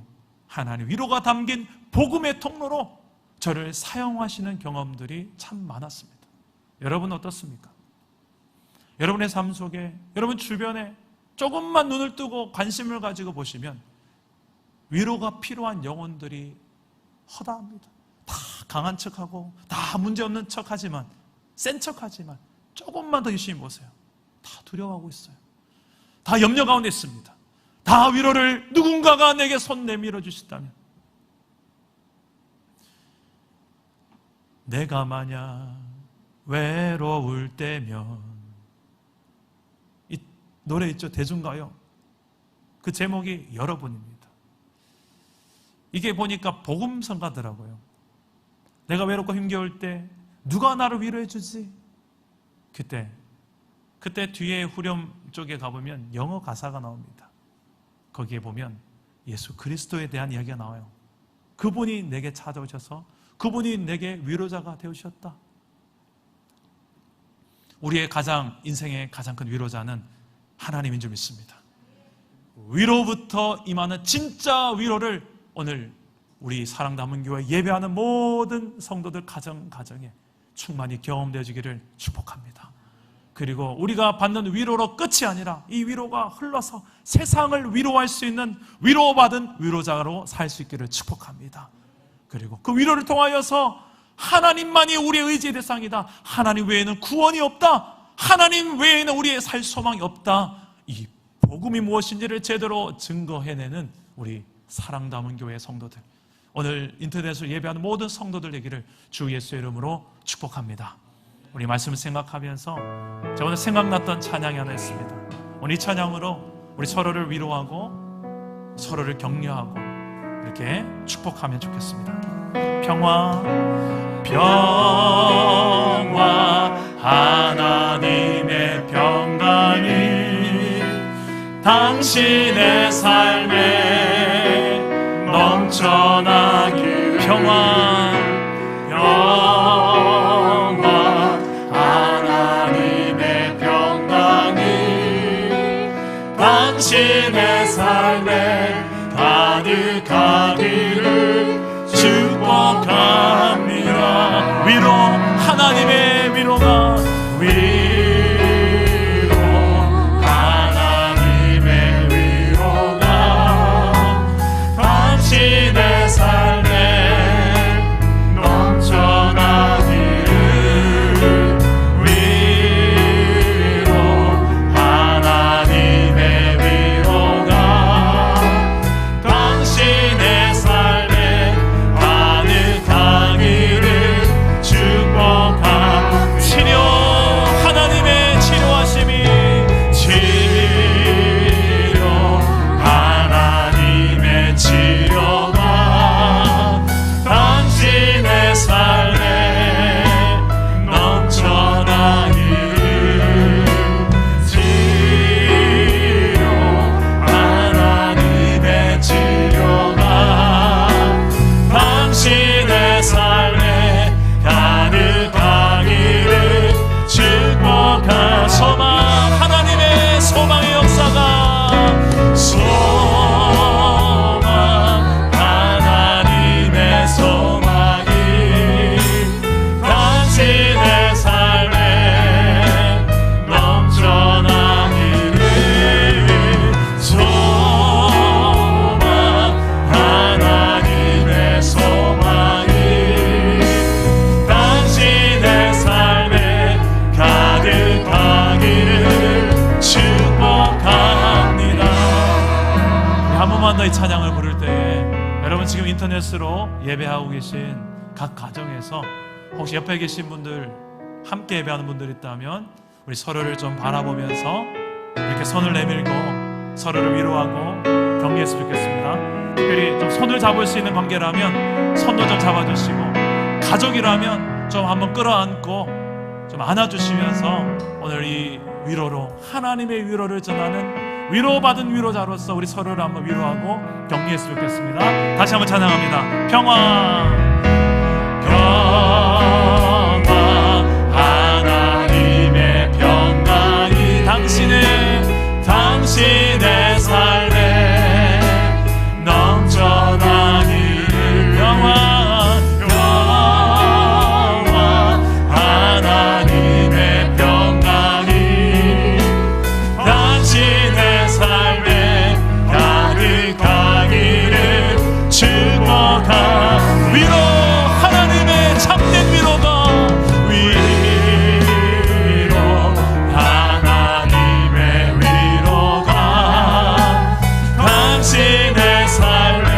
하나님 위로가 담긴 복음의 통로로 저를 사용하시는 경험들이 참 많았습니다. 여러분 어떻습니까? 여러분의 삶 속에, 여러분 주변에 조금만 눈을 뜨고 관심을 가지고 보시면 위로가 필요한 영혼들이 허다합니다. 다 강한 척하고 다 문제없는 척하지만, 센 척하지만 조금만 더 유심히 보세요. 다 두려워하고 있어요. 다 염려 가운데 있습니다. 다 위로를 누군가가 내게 손 내밀어 주시다면, 내가 만약 외로울 때면, 이 노래 있죠, 대중가요. 그 제목이 여러분입니다. 이게 보니까 복음성가더라고요. 내가 외롭고 힘겨울 때 누가 나를 위로해 주지? 그때 뒤에 후렴 쪽에 가보면 영어 가사가 나옵니다. 거기에 보면 예수 그리스도에 대한 이야기가 나와요. 그분이 내게 찾아오셔서 그분이 내게 위로자가 되어주셨다. 우리의 인생의 가장 큰 위로자는 하나님인 줄 믿습니다. 위로부터 임하는 진짜 위로를 오늘 우리 사랑담은교회 예배하는 모든 성도들 가정에 충만히 경험되어지기를 축복합니다. 그리고 우리가 받는 위로로 끝이 아니라 이 위로가 흘러서 세상을 위로할 수 있는 위로받은 위로자로 살 수 있기를 축복합니다. 그리고 그 위로를 통하여서 하나님만이 우리의 의지의 대상이다. 하나님 외에는 구원이 없다. 하나님 외에는 우리의 살 소망이 없다. 이 복음이 무엇인지를 제대로 증거해내는 우리 사랑담은 교회 성도들, 오늘 인터넷으로 예배하는 모든 성도들 되기를 주 예수의 이름으로 축복합니다. 우리 말씀을 생각하면서 제가 오늘 생각났던 찬양이 하나 있습니다. 오늘 이 찬양으로 우리 서로를 위로하고 서로를 격려하고 이렇게 축복하면 좋겠습니다. 평화 하나님의 평강이 당신의 삶에 넘쳐나길. 평화 하나님의 평강이 당신의 삶에 가득하기를 축복합니다. 위로, 하나님의 위로가 하나님의 위로가 당신의 삶에 넘쳐나기를. 위로, 하나님의 위로가 더 이 찬양을 부를 때에 여러분 지금 인터넷으로 예배하고 계신 각 가정에서 혹시 옆에 계신 분들 함께 예배하는 분들 있다면 우리 서로를 좀 바라보면서 이렇게 손을 내밀고 서로를 위로하고 격려했으면 좋겠습니다. 특별히 좀 손을 잡을 수 있는 관계라면 손도 좀 잡아주시고, 가족이라면 좀 한번 끌어안고 좀 안아주시면서 오늘 이 위로로, 하나님의 위로를 전하는 위로받은 위로자로서 우리 서로를 한번 위로하고 격려했으면 좋겠습니다. 다시 한번 찬양합니다. 평화, 평화, 하나님의 평강이 당신의 삶에 넘쳐나기를. 평화, 평화, 하나님의 평강이 당신의 삶에 가득하기를 축복하. 위로, 하나님의 참된 위로가, 위로, 하나님의 위로가 당신의 삶에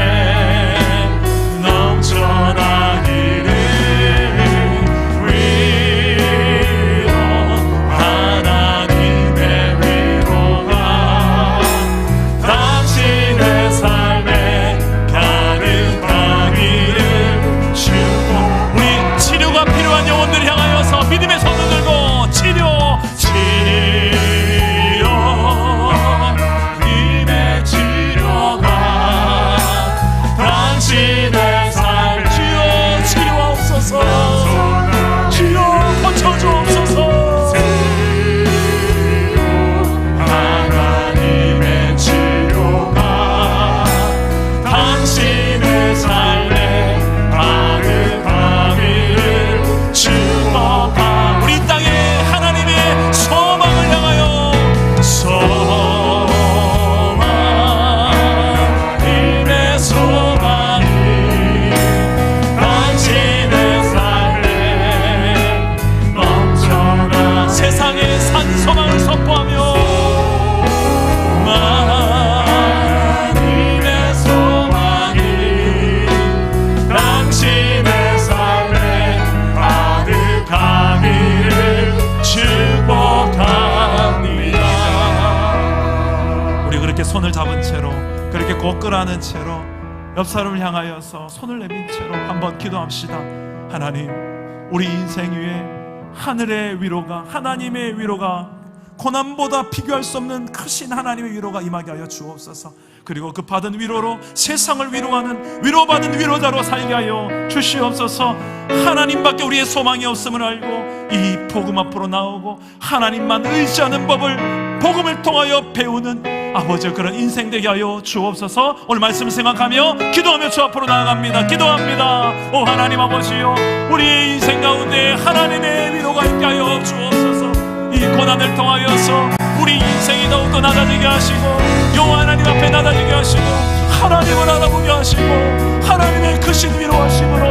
넘쳐나기를. 위로, 하나님의 위로가 당신의 삶에 가득하기를 축복. 우리 치료가 필요한 영혼들을 향하여서 믿음의 손을 들고 치료, 님의 치료가 당신의 삶. 주여 치료하옵소서, 주여 고쳐주옵소서. 하나님의 치료가 당신의 삶에 가득하기를 축복하. 우리 땅에 하나님의 소망을 향하여, 소망님의 소망이 당신의 삶에 넘쳐나. 세상에 산 소망을 선포하며 하나님의 소망이 당신의 삶에 가득하기를 축복합니다. 우리 그렇게 손을 잡은 채로, 그렇게 고끌하는 채로 옆 사람을 향하여서 손을 내민 채로 한번 기도합시다. 하나님, 우리 인생 위에 하늘의 위로가, 하나님의 위로가, 고난보다 비교할 수 없는 크신 하나님의 위로가 임하게 하여 주옵소서. 그리고 그 받은 위로로 세상을 위로하는 위로받은 위로자로 살게 하여 주시옵소서. 하나님밖에 우리의 소망이 없음을 알고 이 복음 앞으로 나오고 하나님만 의지하는 법을 복음을 통하여 배우는 아버지의 그런 인생 되게 하여 주옵소서. 오늘 말씀 생각하며 기도하며 주 앞으로 나아갑니다. 기도합니다. 오 하나님 아버지요, 우리의 인생 가운데 하나님의 위로가 있게 하여 주옵소서. 이 고난을 통하여서 우리 인생이 더욱더 낮아지게 하시고, 여호와 하나님 앞에 낮아지게 하시고, 하나님을 알아보게 하시고, 하나님의 크신 위로하심으로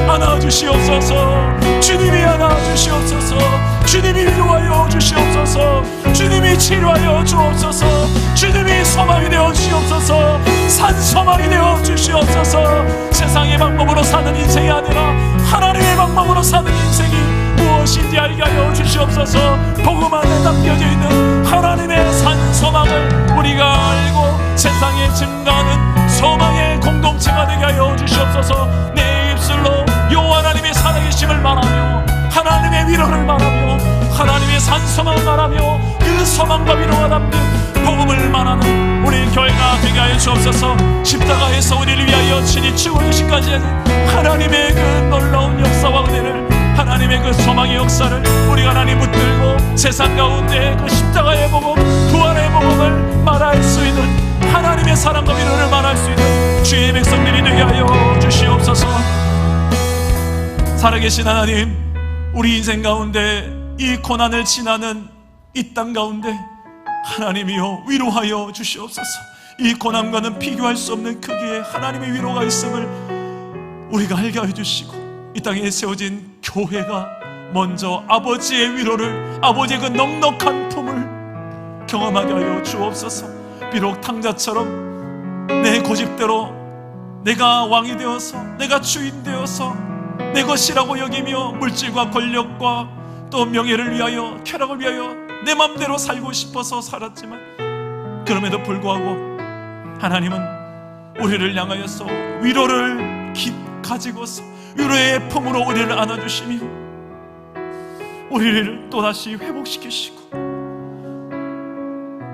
안아주시옵소서. 주님이 안아주시옵소서. 주님이 위로하여 주시옵소서. 주님이 치료하여 주옵소서. 주님이 소망이 되어 주시옵소서. 산 소망이 되어 주시옵소서. 세상의 방법으로 사는 인생이 아니라 하나님의 방법으로 사는 인생이 무엇인지 알게 하여 주시옵소서. 복음 안에 담겨져 있는 하나님의 산 소망을 우리가 알고 세상에 증가하는 소망의 공동체가 되게 하여 주시옵소서. 내 입술로 여호와 하나님의 살아계심을 말하며 하나님의 위로를 말하며 하나님의 산 소망을 말하며 그 소망과 위로가 담긴 복음을 말하는 우리 교회가 되게 하여 주옵소서. 십자가에서 우리를 위하여 친히 죽으시기까지 하나님의 그 놀라운 역사와 은혜를, 하나님의 그 소망의 역사를 우리가 하나님 붙들고 세상 가운데 그 십자가의 복음, 부활의 복음을 말할 수 있는, 하나님의 사랑과 위로를 말할 수 있는 주의 백성들이 되게 하여 주시옵소서. 살아계신 하나님, 우리 인생 가운데 이 고난을 지나는 이 땅 가운데 하나님이여 위로하여 주시옵소서. 이 고난과는 비교할 수 없는 크기의 하나님의 위로가 있음을 우리가 알게 하여 주시고, 이 땅에 세워진 교회가 먼저 아버지의 위로를, 아버지의 그 넉넉한 품을 경험하게 하여 주옵소서. 비록 탕자처럼 내 고집대로 내가 왕이 되어서, 내가 주인 되어서 내 것이라고 여기며 물질과 권력과 또 명예를 위하여, 쾌락을 위하여 내 맘대로 살고 싶어서 살았지만, 그럼에도 불구하고 하나님은 우리를 향하여서 위로를 가지고서 위로의 품으로 우리를 안아주시며 우리를 또다시 회복시키시고,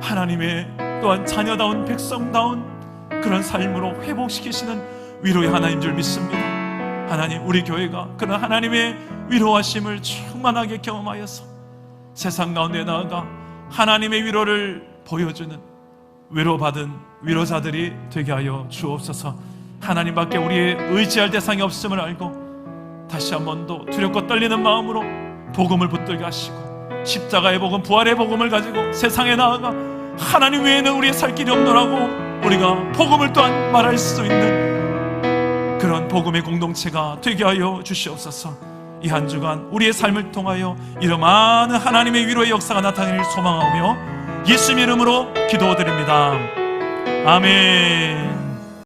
하나님의 또한 자녀다운 백성다운 그런 삶으로 회복시키시는 위로의 하나님 줄 믿습니다. 하나님, 우리 교회가 그런 하나님의 위로하심을 충만하게 경험하여서 세상 가운데 나아가 하나님의 위로를 보여주는 위로받은 위로자들이 되게 하여 주옵소서. 하나님밖에 우리의 의지할 대상이 없음을 알고 다시 한 번 더 두렵고 떨리는 마음으로 복음을 붙들게 하시고, 십자가의 복음, 부활의 복음을 가지고 세상에 나아가 하나님 외에는 우리의 살 길이 없노라고 우리가 복음을 또한 말할 수 있는 그런 복음의 공동체가 되게 하여 주시옵소서. 이 한 주간 우리의 삶을 통하여 이런 많은 하나님의 위로의 역사가 나타나길 소망하며 예수님 이름으로 기도드립니다. 아멘.